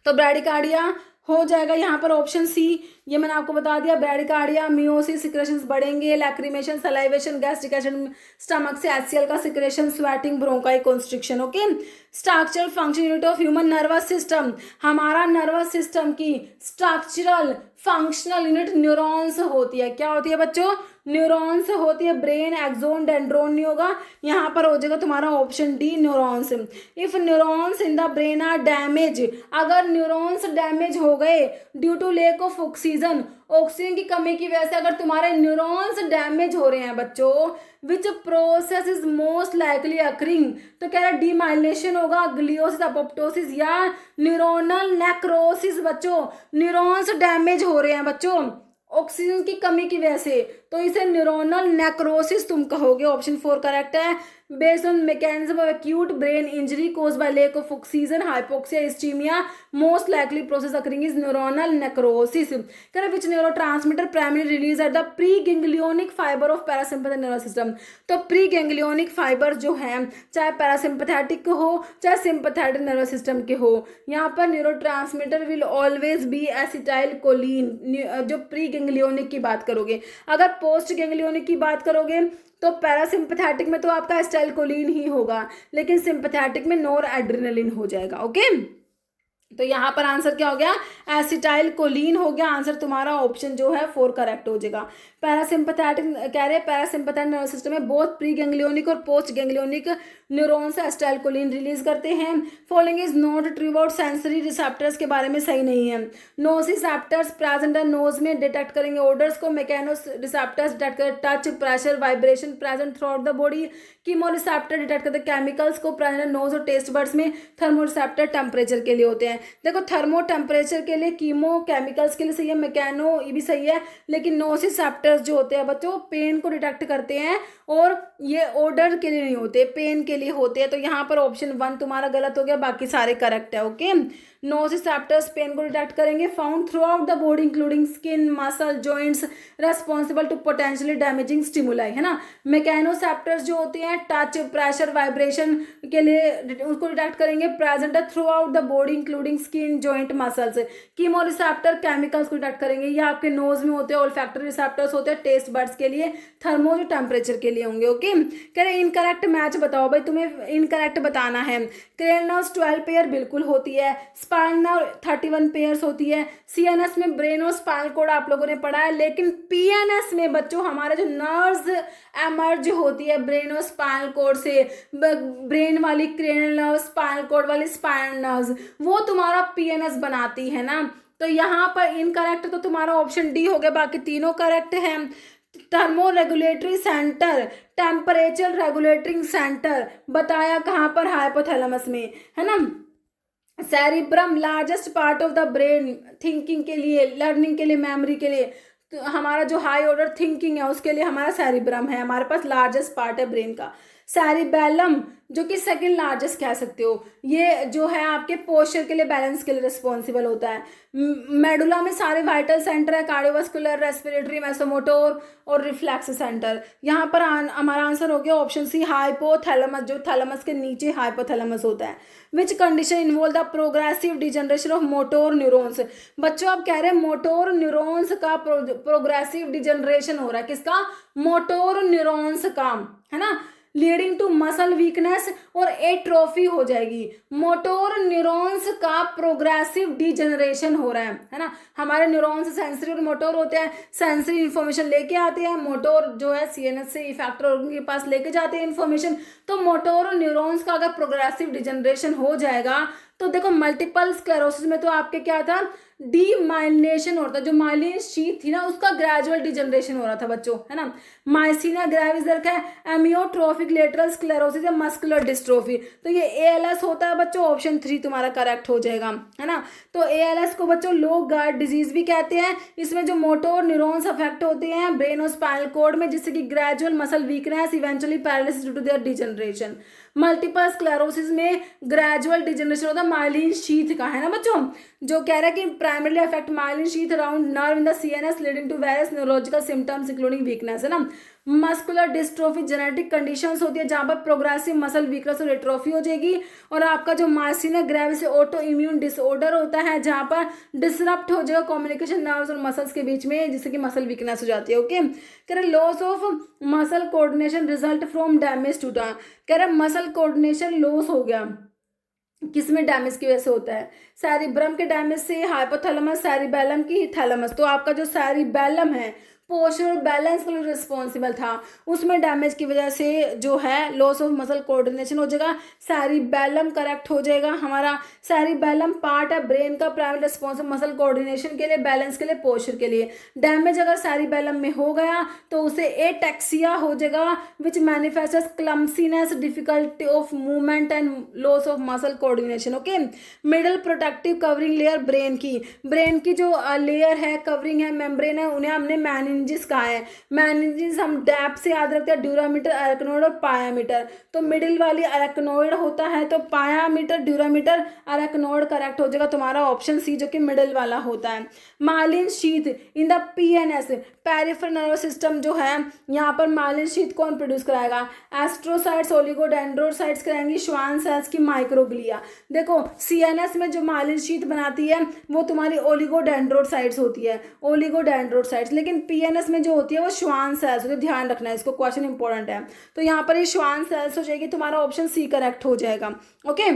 तो ब्रैडिकार्डिया हो जाएगा यहाँ पर ऑप्शन सी। ये मैंने आपको बता दिया, ब्रैडिकार्डिया, मियोसिस, सिक्रेशंस बढ़ेंगे, lacrimation, salivation, gastric acid, stomach से HCl का secretion, sweating, bronchi constriction. Okay, structural function unit of human nervous system, हमारा नर्वस सिस्टम की स्ट्रक्चरल फंक्शनल यूनिट न्यूरॉन्स होती है। क्या होती है बच्चों? न्यूरॉन्स होती है। ब्रेन, एक्सोन, डेंड्रोन नहीं होगा, यहाँ पर हो जाएगा तुम्हारा option D neurons. If neurons in the brain are damage, अगर न्यूरॉन्स डैमेज हो गए due to lack of oxygen, oxygen की कमी की वजह से अगर तुम्हारे न्यूरॉन्स डैमेज हो रहे हैं बच्चों, which process is most likely occurring, तो कह रहा है डीमाइलिनेशन होगा, ग्लियोसिस, अपोप्टोसिस या न्यूरोनल नेक्रोसिस। बच्चों न्यूरॉन्स डैमेज हो रहे हैं बच्चों ऑक्सीजन की कमी की वजह से, तो इसे न्यूरोनल नेक्रोसिस तुम कहोगे। ऑप्शन 4 करेक्ट है। Based on mechanism of acute brain injury cause by lack of oxygen, hypoxia, ischaemia, most likely process occurring is neuronal necrosis. कह which neurotransmitter primary release at the preganglionic fibre of parasympathetic nervous system. तो preganglionic fibre जो है चाहे parasympathetic हो चाहे sympathetic nervous system के हो, यहाँ पर neurotransmitter will always be acetyl choline, जो प्री गैंग्लियोनिक की बात करोगे। अगर पोस्ट गैंग्लियोनिक की बात करोगे तो पैरासिम्पैथेटिक में तो आपका एसिटाइलकोलिन ही होगा, लेकिन सिंपैथेटिक में नोर एड्रेनलिन हो जाएगा। ओके, तो यहाँ पर आंसर क्या हो गया? एसिटाइलकोलिन हो गया। आंसर तुम्हारा ऑप्शन जो है 4 करेक्ट हो जाएगा। पैरासिम्पैथेटिक कह रहे हैं पैरासिम्पैथेटिक नर्वस सिस्टम में बहुत प्री गैंग्लियोनिक और post ganglionic neurons acetylcholine release करते हैं। Following is not true about sensory receptors के बारे में सही नहीं है। नोसिसेप्टर्स प्रेजेंट है नोज में, डिटेक्ट करेंगे ऑर्डर्स को। मैकेनोस रिसेप्टर्स डिटेक्ट करें touch, pressure, vibration present through out the body. Chemoreceptor detect करते केमिकल्स को, प्रेजेंट है नोज और टेस्ट बड्स में। थर्मोरिसेप्टर टेम्परेचर के लिए होते हैं। देखो थर्मो टेम्परेचर के लिए, कीमो केमिकल्स के लिए सही है, मैकेनो ये भी सही है, लेकिन नोसिसेप्टर्स जो होते हैं बच्चों पेन को डिटेक्ट करते हैं और ये ऑर्डर के लिए नहीं होते, पेन के लिए होते हैं। तो यहाँ पर ऑप्शन 1 तुम्हारा गलत हो गया, बाकी सारे करेक्ट है। ओके, नोसिसेप्टर्स पेन को डिटेक्ट करेंगे। Found throughout the body including skin, muscle, joints, responsible to potentially damaging stimuli, है ना। मैकेनोसेप्टर्स जो होते हैं टच, प्रेशर, वाइब्रेशन के लिए उसको डिटेक्ट करेंगे, प्रेजेंट है through out the body including skin, joint, muscles. Chemoreceptor chemicals को डिटेक्ट करेंगे, ये आपके नोज में होते हैं। ओल्फैक्टरी रिसेप्टर्स होते हैं टेस्ट बड्स के लिए, थर्मो जो टेम्परेचर के लिए होंगे। ओके, कह रहे इनकरेक्ट मैच बताओ भाई, तुम्हें इनकरेक्ट बताना है। क्रेनियल नर्व्स 12 पेयर बिल्कुल होती है, स्पाइनल नर्व 31 पेयर्स होती है। सीएनएस में ब्रेन और स्पाइनल कोड आप लोगों ने पढ़ा है, लेकिन पीएनएस में बच्चों हमारे जो नर्व्स एमर्ज होती है ब्रेन और स्पाइनल कोड से, ब्रेन वाली क्रेनियल नर्व, स्पाइनल कोड वाली स्पाइनल नर्व्स, वो तुम्हारा पीएनएस बनाती है ना। तो यहाँ पर इनकरेक्ट तो तुम्हारा ऑप्शन डी हो गया, बाकी तीनों करेक्ट है। Thermo regulatory centre, temperature regulating centre बताया कहाँ पर? हाइपोथैलेमस में, है ना। Cerebrum largest part of the brain, thinking के लिए, लर्निंग के लिए, मेमोरी के लिए, तो हमारा जो हाई ऑर्डर थिंकिंग है उसके लिए हमारा सेरिब्रम है, हमारे पास लार्जेस्ट पार्ट है ब्रेन का। सेरिबेलम जो कि सेकंड लार्जेस्ट कह सकते हो, ये जो है आपके पोस्चर के लिए, बैलेंस के लिए रिस्पॉन्सिबल होता है। मेडुला में सारे वाइटल सेंटर है, कार्डियोवास्कुलर, रेस्पिरेटरी, मेसोमोटर और रिफ्लेक्स सेंटर। यहाँ पर हमारा आंसर हो गया ऑप्शन सी, हाइपोथैलेमस, जो थैलेमस के नीचे हाइपोथैलेमस होता है। Which condition involve the progressive degeneration of motor neurons. बच्चों आप कह रहे हैं मोटोर न्यूरॉन्स का प्रोग्रेसिव डिजनरेशन हो रहा है, किसका? मोटोर न्यूरॉन्स का, है ना। लीडिंग टू मसल वीकनेस और एट्रोफी हो जाएगी। मोटोर न्यूरॉन्स का प्रोग्रेसिव डिजनरेशन हो रहा है ना। हमारे न्यूरॉन्स सेंसरी और मोटोर होते हैं, सेंसरी इन्फॉर्मेशन लेके आते हैं, मोटोर जो है सीएनएस से इफेक्टर ऑर्गन के पास लेके जाते हैं इन्फॉर्मेशन। तो मोटोर न्यूरॉन्स का अगर प्रोग्रेसिव डिजनरेशन हो जाएगा तो देखो मल्टीपल स्क्लेरोसिस में तो आपके क्या था? डीमाइलिनेशन होता है, जो माइलिन शीथ थी ना उसका ग्रेजुअल डिजनरेशन हो रहा था बच्चों, है ना। माइसीनिया ग्रेविस दर्द है, एमियोट्रोफिक लेटरल स्क्लेरोसिस या मस्कुलर डिस्ट्रोफी, तो ये एएलएस होता है बच्चों। ऑप्शन 3 तुम्हारा करेक्ट हो जाएगा, है ना। तो एएलएस को बच्चों लो गार्ड डिजीज भी कहते हैं। इसमें जो मोटोर न्यूरॉन्स अफेक्ट होते हैं ब्रेन और स्पाइनल कोड में, जिससे कि gradual muscle weakness, eventually paralysis due to their degeneration. Multiple sclerosis में ग्रेजुअल डिजनरेशन होता है माइलिन शीथ का, है ना बच्चों। जो कह रहा है कि primarily affect myelin sheath around nerve in the CNS leading to various neurological symptoms including weakness, है ना। मस्कुलर डिस्ट्रोफी जेनेटिक कंडीशंस होती है जहाँ पर प्रोग्रेसिव मसल वीकनेस और एट्रोफी हो जाएगी। और आपका जो मार्सिनिया ग्रेविस ऑटो इम्यून डिसऑर्डर होता है जहाँ पर डिसरप्ट हो जाएगा कम्युनिकेशन नर्व्स और मसल्स के बीच में, जिससे कि मसल वीकनेस हो जाती है। ओके, कह रहे loss of muscle coordination result from damage to the, कह रहे मसल कोऑर्डिनेशन लॉस हो गया, किसमें डैमेज की वजह से होता है, सेरिब्रम के डैमेज से, हाइपोथैलेमस, सेरिबेलम की थैलेमस। तो आपका जो सेरिबेलम है पोस्चर बैलेंस के लिए रिस्पॉन्सिबल था, उसमें डैमेज की वजह से जो है लॉस ऑफ मसल कोऑर्डिनेशन हो जाएगा, सेरिबेलम करेक्ट हो जाएगा। हमारा सेरिबेलम पार्ट है ब्रेन का, प्राइमरी रिस्पॉन्सिबल मसल कोऑर्डिनेशन के लिए, बैलेंस के लिए, पोस्चर के लिए। डैमेज अगर सेरिबेलम में हो गया तो उसे एटैक्सिया हो जाएगा which manifests clumsiness, difficulty of movement and loss of muscle coordination. Okay, middle protective covering layer brain की जो लेयर है, कवरिंग है, मेम्ब्रेन है, उन्हें हमने मैनिंजिस कहा है। मैनिंजिस हम डैप से याद रखते हैं, ड्यूरामीटर, अरेक्नोइड और पायामीटर। तो मिडिल वाली अरेक्नोइड होता है, तो पायामीटर, ड्यूरामीटर, अरेक्नोइड करेक्ट हो जाएगा तुम्हारा ऑप्शन सी, जो कि मिडिल वाला होता है। मालिन sheath in the PNS, peripheral nervous system जो है, यहाँ पर मालिन शीथ कौन प्रोड्यूस कराएगा, एस्ट्रोसाइट्स, ओलिगोडेंड्रोसाइट्स कराएंगी, श्वान सेल्स की माइक्रोग्लिया। देखो सीएनएस में जो मालिन शीथ बनाती है वो तुम्हारी ओलिगोडेंड्रोसाइट्स होती है, ओलिगोडेंड्रोसाइट्स, लेकिन पीएनएस में जो होती है वो श्वान सेल्स होती है। ध्यान रखना है, इसको क्वेश्चन इंपॉर्टेंट है। तो यहाँ पर ये श्वान सेल्स हो जाएगी, तुम्हारा ऑप्शन सी करेक्ट हो जाएगा। ओके,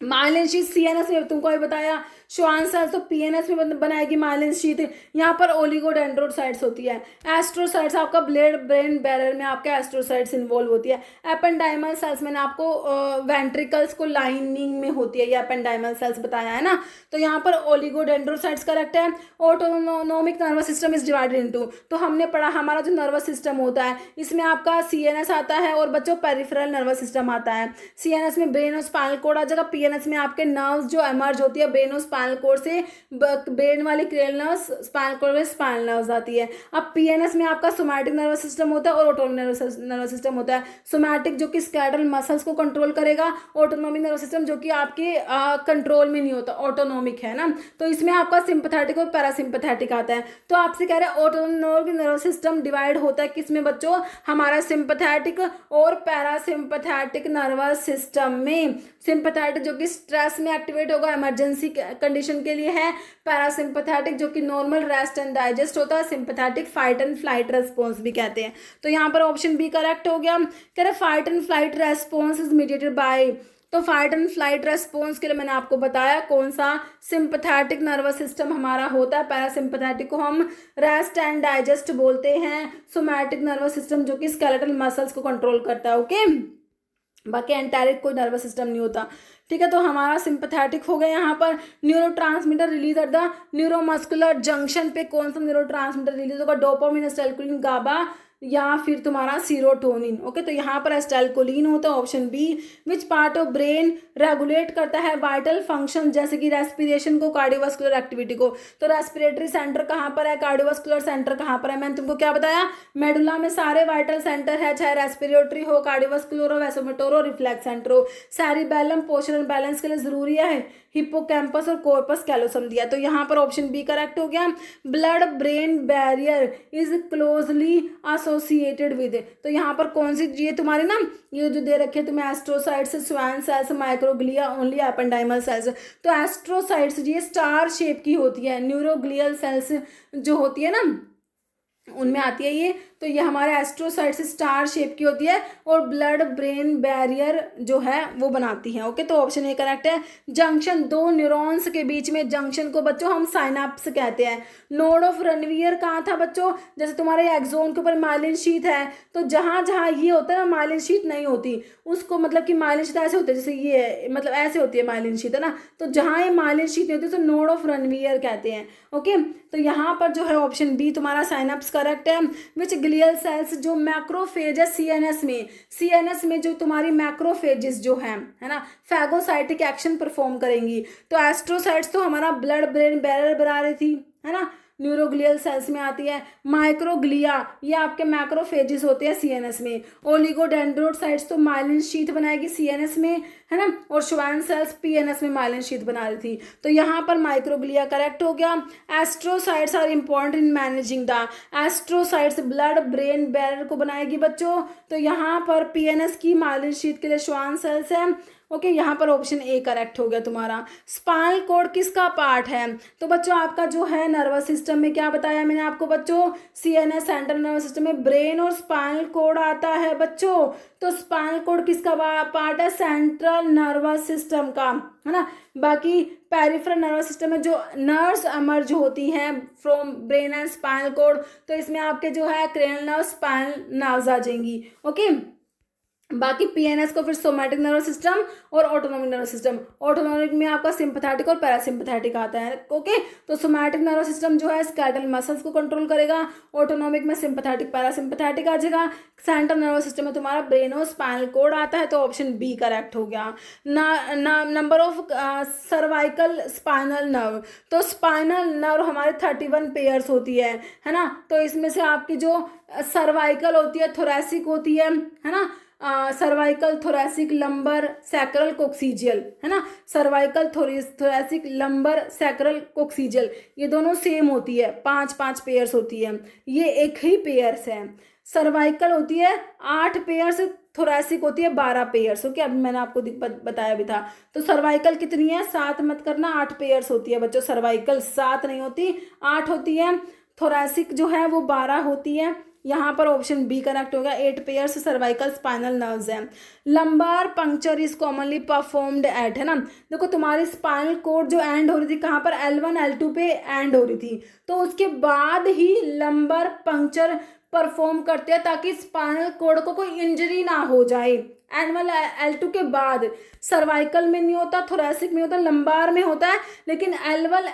माइलिन शीथ सीएनएस में तुमको ये बताया, श्वान सेल्स तो पीएनएस में बनाएगी माइलिन शीथ, यहाँ पर ओलिगोडेंड्रोसाइट्स होती है। एस्ट्रोसाइट्स आपका ब्लेड ब्रेन बैरियर में आपके एस्ट्रोसाइट्स इन्वॉल्व होती है। एपेंडाइमल सेल्स मैंने आपको वेंट्रिकल्स को लाइनिंग में होती है, ये एपेंडाइमल सेल्स बताया है ना। तो यहाँ पर ओलिगोडेंड्रोसाइट्स करेक्ट है। Autonomic nervous system is divided into, तो हमने पढ़ा हमारा जो नर्वस सिस्टम होता है इसमें आपका सीएनएस आता है और बच्चों पेरिफेरल नर्वस सिस्टम आता है। सीएनएस में ब्रेन और स्पाइनल कॉर्ड आ जाएगा, पीएनएस में आपके नर्व्स जो एमर्ज होती है ब्रेन और स्पाइनल कॉर्ड से, ब्रेन वाली क्रेनियल नर्व्स, स्पाइनल कॉर्ड में स्पाइनल नर्व्स आती है। अब पीएनएस में आपका सोमैटिक नर्वस सिस्टम होता है और ऑटोनोमिक नर्वस सिस्टम होता है। सोमैटिक जो कि स्केलेटल मसल्स को कंट्रोल करेगा, ऑटोनोमिक नर्वस सिस्टम जो कि आपके कंट्रोल में नहीं होता, ऑटोनोमिक है ना। तो इसमें आपका सिंपैथेटिक और पैरासिम्पैथेटिक आता है। तो आपसे कह रहे हैं ऑटोनोमिक नर्वस सिस्टम डिवाइड होता है किसमें बच्चों, हमारा सिंपैथेटिक और पैरासिम्पैथेटिक नर्वस सिस्टम में। सिंपैथेटिक जो कि स्ट्रेस में एक्टिवेट होगा, इमरजेंसी कंडीशन के लिए है। पैरासिम्पैथेटिक जो कि नॉर्मल रेस्ट एंड डाइजेस्ट होता है। Sympathetic fight and flight response भी कहते हैं। तो यहाँ पर ऑप्शन बी करेक्ट हो गया। कह रहे fight and flight response is mediated by, तो फाइट एंड फ्लाइट रेस्पॉन्स के लिए मैंने आपको बताया कौन सा सिंपैथेटिक नर्वस सिस्टम हमारा होता है। पैरासिम्पैथेटिक को हम रेस्ट एंड डाइजेस्ट बोलते हैं। सोमैटिक नर्वस सिस्टम जो कि स्केलेटल मसल्स को कंट्रोल करता है। ओके, बाकी एंटारिक कोई नर्वस सिस्टम नहीं होता। ठीक है, तो हमारा सिंपैथेटिक हो गया। यहाँ पर neurotransmitter release at the neuromuscular junction पे कौन सा न्यूरोट्रांसमीटर रिलीज होगा, डोपामिन, एसिटाइलकोलिन, गाबा या फिर तुम्हारा सीरोटोनिन। ओके, तो यहाँ पर एसिटाइलकोलिन होता है, option B. Which part of brain regulate करता है वाइटल फंक्शन, जैसे कि रेस्पिरेशन को, कार्डियोवास्कुलर एक्टिविटी को। तो रेस्पिरेटरी सेंटर कहाँ पर है, कार्डियोवास्कुलर सेंटर कहाँ पर है, मैंने तुमको क्या बताया, मेडुला में सारे वाइटल सेंटर है, चाहे रेस्पिरेटरी हो, कार्डियोवास्कुलर हो, वैसोमोटर हो, रिफ्लेक्स सेंटर हो। सेरिबेलम पोस्चर एंड बैलेंस के लिए जरूरी है, हिप्पोकैम्पस और कॉर्पस कैलोसम दिया। तो यहाँ पर ऑप्शन बी करेक्ट हो गया। Blood brain barrier is closely associated with, तो यहाँ पर कौन सी, ये तुम्हारे ना ये जो दे रखे तुम्हें astrocytes, Schwann cells, microglia, only ependymal sales. तो एस्ट्रोसाइट्स ये स्टार शेप की होती है, न्यूरोग्लियल सेल्स जो होती है ना उनमें आती है ये। तो ये हमारे एस्ट्रोसाइट्स स्टार शेप की होती है और ब्लड ब्रेन बैरियर जो है वो बनाती है। ओके, तो ऑप्शन ए करेक्ट है। जंक्शन, दो न्यूरॉन्स के बीच में जंक्शन को बच्चों हम साइनेप्स कहते हैं। नोड ऑफ रनवियर कहाँ था बच्चों, जैसे तुम्हारे एक्सोन के ऊपर माइलिन शीथ है, तो जहाँ जहाँ ये होता है ना माइलिन शीथ नहीं होती उसको, मतलब कि माइलिन शीथ ऐसे होती है जैसे ये, मतलब ऐसे होती है माइलिन शीथ है ना, तो जहाँ ये माइलिन शीथ नहीं होती तो नोड ऑफ रनवियर कहते हैं। ओके, तो यहाँ पर जो है ऑप्शन बी तुम्हारा साइनेप्स करेक्ट है। विच ग्लियल सेल्स, जो मैक्रोफेज है सीएनएस में जो तुम्हारी मैक्रोफेजेस जो है ना फैगोसाइटिक एक्शन परफॉर्म करेंगी। तो एस्ट्रोसाइट्स तो हमारा ब्लड ब्रेन बैरियर बना रही थी है ना, न्यूरोग्लियल सेल्स में आती है। माइक्रोग्लिया ये आपके मैक्रोफेजेस होते हैं सीएनएस में। ओलिगोडेंड्रोसाइट्स तो माइलिन शीथ बनाएगी सीएनएस में, है ना, और श्वान सेल्स पीएनएस में माइलिन शीथ बना रही थी। तो यहाँ पर माइक्रोग्लिया करेक्ट हो गया। Astrocytes are important in managing the, astrocytes blood brain barrier को बनाएगी बच्चों। तो यहाँ पर पीएनएस की माइलिन शीथ के लिए श्वान सेल्स है। ओके, यहाँ पर ऑप्शन ए करेक्ट हो गया तुम्हारा। स्पाइनल कॉर्ड किसका पार्ट है? तो बच्चों आपका जो है नर्वस सिस्टम में क्या बताया मैंने आपको बच्चों, सीएनएस सेंट्रल नर्वस सिस्टम में ब्रेन और स्पाइनल कॉर्ड आता है बच्चों। तो स्पाइनल कॉर्ड किसका पार्ट है? सेंट्रल नर्वस सिस्टम का, है ना। बाकी पेरिफेरल नर्वस सिस्टम में जो नर्व्स अमर्ज होती हैं from brain and spinal cord, तो इसमें आपके जो है क्रेनियल नर्व, स्पाइनल नर्व्स आ जाएंगी। ओके, बाकी पीएनएस को फिर सोमैटिक नर्वस सिस्टम और ऑटोनॉमिक नर्वस सिस्टम, ऑटोनॉमिक में आपका सिंपैथेटिक और पैरासिम्पैथेटिक आता है। ओके, तो सोमैटिक नर्वस सिस्टम जो है स्केलेटल मसल्स को कंट्रोल करेगा, ऑटोनॉमिक में सिंपैथेटिक पैरासिम्पैथेटिक आ जाएगा, सेंट्रल नर्वस सिस्टम में तुम्हारा ब्रेन और स्पाइनल कॉर्ड आता है। तो ऑप्शन बी करेक्ट हो गया। Number of cervical spinal nerve, तो स्पाइनल नर्व हमारे 31 पेयर्स होती है ना। तो इसमें से आपकी जो सर्वाइकल होती है, थोरैसिक होती है ना, सर्वाइकल, थोरैसिक, लंबर, सैक्रल, कोक्सीजियल, है ना। सर्वाइकल, थोरैसिक, लंबर, सैक्रल, कोक्सीजियल ये दोनों सेम होती है, 5 पेयर्स होती है, ये एक ही पेयर्स है। सर्वाइकल होती है 8 पेयर्स, थोरैसिक होती है 12 पेयर्स। ओके, अभी मैंने आपको बताया भी था। तो सर्वाइकल कितनी है, 7 मत करना, 8 पेयर्स होती है बच्चों। सर्वाइकल 7 नहीं होती, 8 होती है। थोरैसिक जो है वो 12 होती है। यहाँ पर ऑप्शन बी करेक्ट होगा, 8 पेयर्स सर्वाइकल स्पाइनल नर्व्स हैं। Lumbar puncture is commonly performed eight, है ना। देखो तुम्हारी स्पाइनल कोड जो एंड हो रही थी कहाँ पर, L1 L2 पे एंड हो रही थी, तो उसके बाद ही लंबार पंक्चर परफॉर्म करते हैं ताकि स्पाइनल कोड को कोई इंजरी ना हो जाए। L1 L2 के बाद, सर्वाइकल में नहीं होता, थोरैसिक में होता, लंबार में होता है, लेकिन L1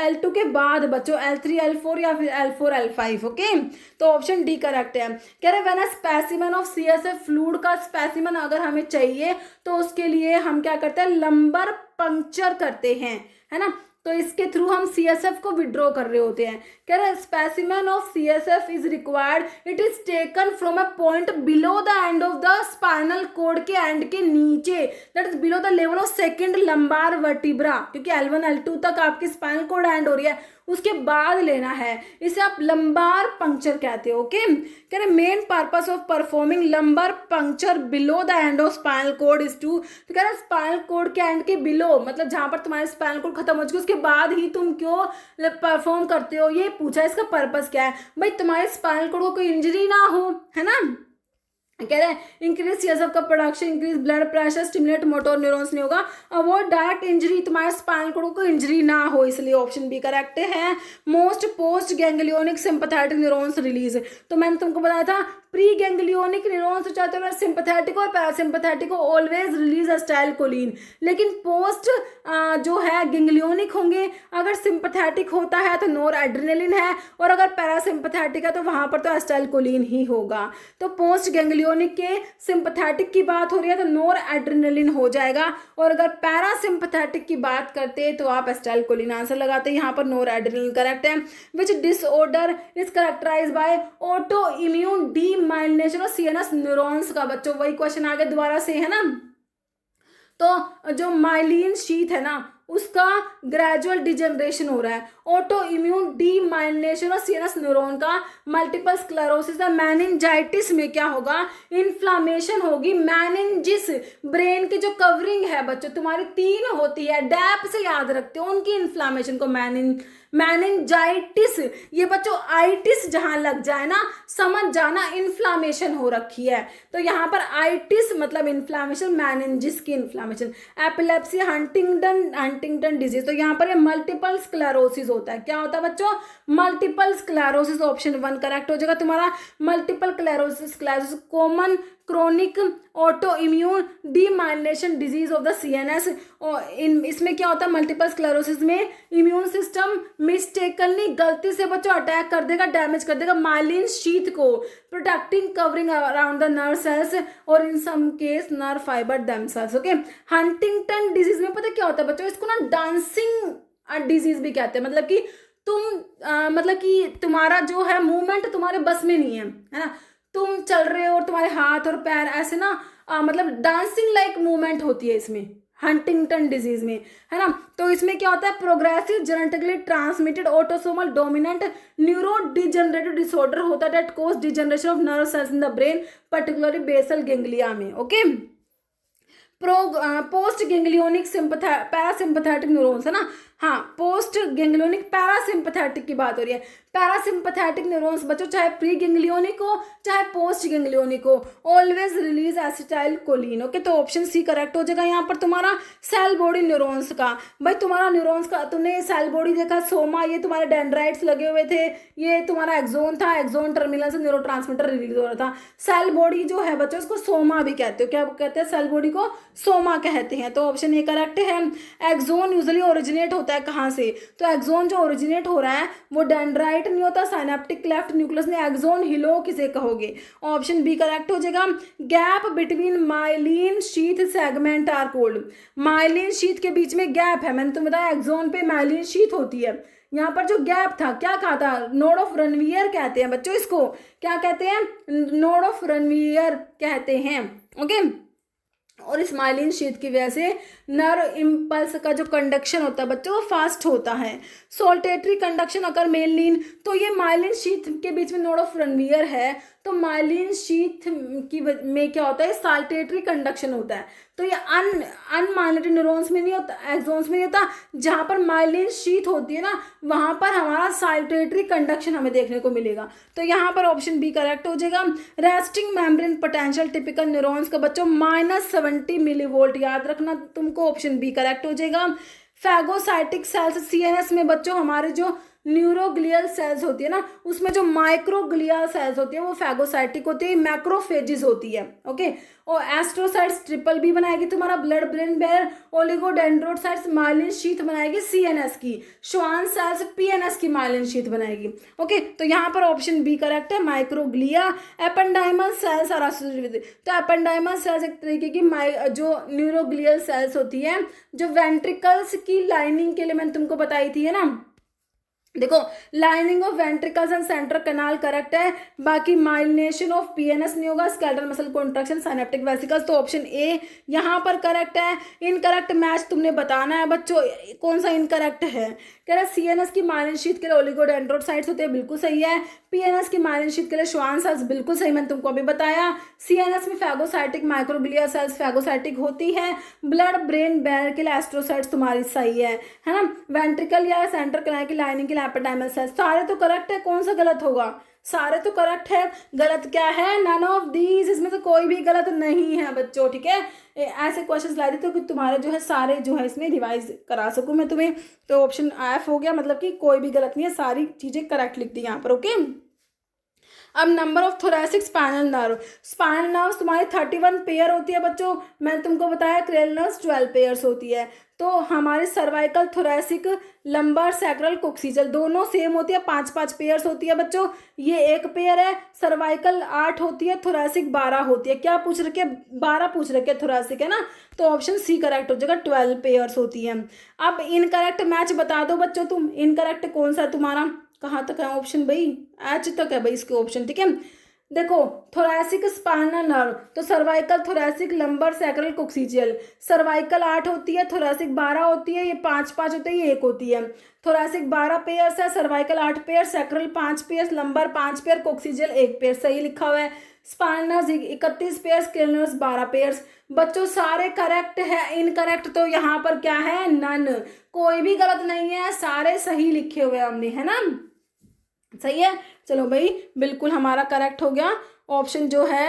L2 के बाद बच्चों L3 L4 या फिर L4 L5। ओके, तो ऑप्शन डी करेक्ट है। कह रहे when a specimen of CSF fluid का स्पेसिमेन अगर हमें चाहिए तो उसके लिए हम क्या करते हैं, लंबार पंक्चर करते हैं, है ना। तो इसके थ्रू हम CSF को विड्रॉ कर रहे होते हैं। कह रहे specimen of CSF is required, it is taken from a point below the end of the spinal cord के एंड के नीचे, that is below the level of second lumbar vertebra, क्योंकि L1 L2 तक आपकी स्पाइनल कोड एंड हो रही है, उसके बाद लेना है, इसे आप लंबार पंक्चर कहते हो। ओके, कह रहे main purpose of performing lumbar puncture below the end of spinal cord is to, तो कह रहे स्पाइनल कोड के एंड के बिलो, मतलब जहां पर तुम्हारे स्पाइनल कोड खत्म हो चुकी है उसके बाद ही तुम क्यों परफॉर्म करते हो, ये पूछा। इसका पर्पस क्या है भाई, तुम्हारे स्पाइनल कोड को कोई इंजरी ना हो, है ना। कह रहे हैं इंक्रीज CSF का production, increase blood pressure, stimulate motor neurons नहीं होगा, अवॉइड डायरेक्ट इंजरी, तुम्हारे स्पाइनल कोड को इंजरी ना हो, इसलिए ऑप्शन बी करेक्ट है। Most post ganglionic sympathetic neurons release, तो मैंने तुमको बताया था प्री गैंग्लियोनिक न्यूरॉन्स जो चाहते हैं सिंपैथेटिक और पैरासिम्पैथेटिक को ऑलवेज रिलीज एसिटाइलकोलिन, लेकिन पोस्ट जो है गैंग्लियोनिक होंगे, अगर सिंपैथेटिक होता है तो नोर एड्रेनलिन है, और अगर पैरासिम्पैथेटिक है तो वहां पर तो एसिटाइलकोलिन ही होगा। तो पोस्ट गैंग्लियोनिक के सिंपैथेटिक की बात हो रही है तो नोर एड्रेनलिन हो जाएगा, और अगर पैरासिम्पैथेटिक की बात करते तो आप एसिटाइलकोलिन आंसर लगाते, यहाँ पर नोर एड्रेनलिन करेक्ट है। Which disorder is characterised by autoimmune demyelination of CNS neurons का, बच्चों वही क्वेश्चन आगे दोबारा से, है ना। तो जो माइलिन शीथ है ना उसका ग्रेजुअल डिजेनरेशन हो रहा है, ऑटो इम्यून डीमाइलिनेशन और CNS न्यूरॉन का मल्टीपल स्क्लेरोसिस है। मैनिंजाइटिस में क्या होगा, इन्फ्लामेशन होगी। मैनिंजिस ब्रेन की जो कवरिंग है बच्चों तुम्हारी 3 होती है, डैप से याद रखते हो उनकी इन्फ्लामेशन को मैनिंजाइटिस। ये बच्चों आइटिस जहां लग जाए ना समझ जाना इन्फ्लामेशन हो रखी है, तो यहाँ पर आइटिस मतलब इन्फ्लामेशन, मैनिंजिस की इन्फ्लामेशन। एपिलेप्सी, हंटिंगटन डिजीज, तो यहाँ पर ये मल्टीपल स्क्लेरोसिस होता है। क्या होता है बच्चों, मल्टीपल स्क्लेरोसिस, ऑप्शन 1 करेक्ट हो जाएगा तुम्हारा। Multiple sclerosis common chronic autoimmune demyelination disease of the CNS। और इसमें क्या होता है, मल्टीपल स्क्लेरोसिस में इम्यून सिस्टम मिस्टेकनली गलती से बच्चों अटैक कर देगा, डैमेज कर देगा माइलिन शीथ को, protecting covering around the nerve cells और in some case nerve fibre themselves. Okay, Huntington disease में पता क्या होता है बच्चों, इसको ना डांसिंग डिजीज भी कहते हैं, मतलब कि मतलब कि तुम्हारा जो है मूवमेंट तुम्हारे बस में नहीं है ना, तुम चल रहे हो और तुम्हारे हाथ और पैर ऐसे ना मतलब डांसिंग लाइक मूवमेंट होती है इसमें, हंटिंगटन डिजीज में, है ना। तो इसमें क्या होता है, progressive genetically transmitted autosomal dominant neurodegenerative disorder होता है that cause degeneration of nerve cells in the brain particularly basal ganglia में। Okay, postganglionic parasympathetic neurons, है ना। हाँ, पोस्ट गेंगलियोनिक पैरासिम्पथेटिक की बात हो रही है। पैरासिम्पथेटिक न्यूरॉन्स बच्चों चाहे प्री गेंगलियोनिक हो चाहे पोस्ट गेंगलियोनिक हो, always release acetyl choline. Okay, तो ऑप्शन सी करेक्ट हो जाएगा यहाँ पर तुम्हारा सेल बॉडी न्यूरॉन्स का। भाई तुम्हारा न्यूरॉन्स का तुमने सेल बॉडी देखा, सोमा, ये तुम्हारे डेंड्राइट्स लगे हुए थे, ये तुम्हारा एक्सोन था, एक्सोन टर्मिनल से न्यूरोट्रांसमीटर रिलीज हो रहा था। सेल बॉडी जो है बच्चों उसको सोमा भी कहते हो, क्या कहते हैं, सेल बॉडी को सोमा कहते हैं। तो ऑप्शन ए करेक्ट है। एक्सोन यूजुअली ओरिजिनेट होता है कहाँ से, तो एक्सोन जो ओरिजिनेट हो रहा है वो डेंड्राइट नहीं होता, साइनेप्टिक क्लेफ्ट न्यूक्लियस में एक्सोन हिलो किसे कहोगे। ऑप्शन बी करेक्ट हो जाएगा। Gap between myelin sheath segment are called. Myelin sheath के बीच में गैप है, मैंने तुम्हें बताया एक्सोन पे माइलिन शीथ होती है, यहाँ पर जो गैप था क्या कहा था, नोड ऑफ रनवियर कहते हैं बच्चों इसको, क्या कहते हैं, नोड ऑफ रनवियर कहते हैं। ओके, और इस माइलिन शीथ की वजह से नर्व इम्पल्स का जो कंडक्शन होता है बच्चों वो फास्ट होता है। सोल्टेटरी कंडक्शन अगर मेनलिन, तो ये माइलिन शीथ के बीच में नोड ऑफ रनवियर है, तो माइलिन शीथ की में क्या होता है, साल्टेटरी कंडक्शन होता है। तो ये अनमाइलिनेटेड न्यूरॉन्स में नहीं होता, एक्सोन्स में नहीं होता। जहाँ पर माइलिन शीथ होती है ना वहाँ पर हमारा साल्टेटरी कंडक्शन हमें देखने को मिलेगा। तो यहाँ पर ऑप्शन बी करेक्ट हो जाएगा। Resting membrane potential typical neurons का बच्चों -70 मिलीवोल्ट, याद रखना तुमको, ऑप्शन बी करेक्ट हो जाएगा। फैगोसाइटिक सेल्स सीएनएस में बच्चों हमारे जो न्यूरोग्लियल सेल्स होती है ना उसमें जो माइक्रोग्लियल सेल्स होती है वो फैगोसाइटिक होती है, मैक्रोफेजिस होती है। ओके, और एस्ट्रोसाइट्स ट्रिपल बी बनाएगी तुम्हारा blood brain barrier, oligodendrocytes myelin sheath बनाएगी सीएनएस की, श्वान सेल्स पीएनएस की माइलिन शीथ बनाएगी। ओके, तो यहाँ पर ऑप्शन बी करेक्ट है, microglia. Ependymal cells are associated with, तो एपेंडाइमल सेल्स एक तरीके की जो न्यूरोग्लियल सेल्स होती है जो वेंट्रिकल्स की लाइनिंग के लिए मैंने तुमको बताई थी, है ना। देखो, lining of ventricles and central canal correct है, बाकी माइलिनेशन ऑफ पीएनएस नहीं होगा, skeletal muscle contraction synaptic vesicles, तो ऑप्शन ए यहाँ पर करेक्ट है। इनकरेक्ट मैच तुमने बताना है बच्चों, कौन सा इनकरेक्ट है। कह रहा है सीएनएस की माइलिन शीथ के लिए ओलिगोडेंड्रोसाइट्स होते हैं, बिल्कुल सही है। पीएनएस की माइलिन शीथ के लिए श्वान सेल्स, बिल्कुल सही, मैंने तुमको अभी बताया। सीएनएस में फैगोसाइटिक माइक्रोग्लिया सेल्स फैगोसाइटिक होती है। ब्लड ब्रेन बैरियर के लिए एस्ट्रोसाइट्स तुम्हारी सही है ना। वेंट्रिकल या सेंट्रल कैनाल की लाइनिंग के लिए एपिडाइमल सेल्स, सारे तो करेक्ट है, कौन सा गलत होगा, सारे तो करेक्ट है। गलत क्या है, नन ऑफ दीज, इसमें तो कोई भी गलत नहीं है बच्चों, ठीक है। ऐसे क्वेश्चंस ला देते हो कि तुम्हारे जो है सारे जो है इसमें रिवाइज करा सकूं मैं तुम्हें। तो ऑप्शन एफ हो गया, मतलब कि कोई भी गलत नहीं है, सारी चीजें करेक्ट लिख दी यहाँ पर। ओके, अब number of thoracic spinal nerve, spinal nerve तुम्हारी 31 पेयर होती है बच्चों, मैंने तुमको बताया क्रेनियल नर्व्स 12 पेयर्स होती है। तो हमारे सर्वाइकल, थोरैसिक, लंबर, सैक्रल, कोक्सीजल दोनों सेम होती है, 5-5 पेयर्स होती है बच्चों। ये एक पेयर है, सर्वाइकल 8 होती है, थोरैसिक 12 होती है। क्या पूछ रखे, 12 पूछ रखे थोरैसिक, है ना। तो ऑप्शन सी करेक्ट हो जाएगा, 12 पेयर्स होती है। अब इनकरेक्ट मैच बता दो बच्चों तुम, इनकरेक्ट कौन सा है तुम्हारा, कहाँ तक है ऑप्शन, भाई एच तक है भाई इसके ऑप्शन, ठीक है। देखो, थोरैसिक स्पाइनल नर्व, तो cervical, thoracic, lumbar, sacral, coccygeal. Cervical 8 होती है, थोरैसिक 12 होती है, ये 5-5 होते हैं, ये 1 होती है। थोरैसिक 12 पेयर्स है, cervical 8 pair, sacral 5 pair, lumbar 5 pair, coccygeal 1 pair, सही लिखा हुआ है। Spinal nerves 31 pair, cranial nerves 12 pairs. बच्चों सारे करेक्ट है, इनकरेक्ट तो यहाँ पर क्या है, नन, कोई भी गलत नहीं है, सारे सही लिखे हुए हमने, है ना, सही है। चलो भाई, बिल्कुल हमारा करेक्ट हो गया ऑप्शन जो है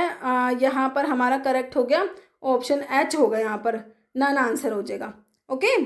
यहाँ पर हमारा करेक्ट हो गया, ऑप्शन एच होगा यहाँ पर, नन आंसर हो जाएगा। ओके।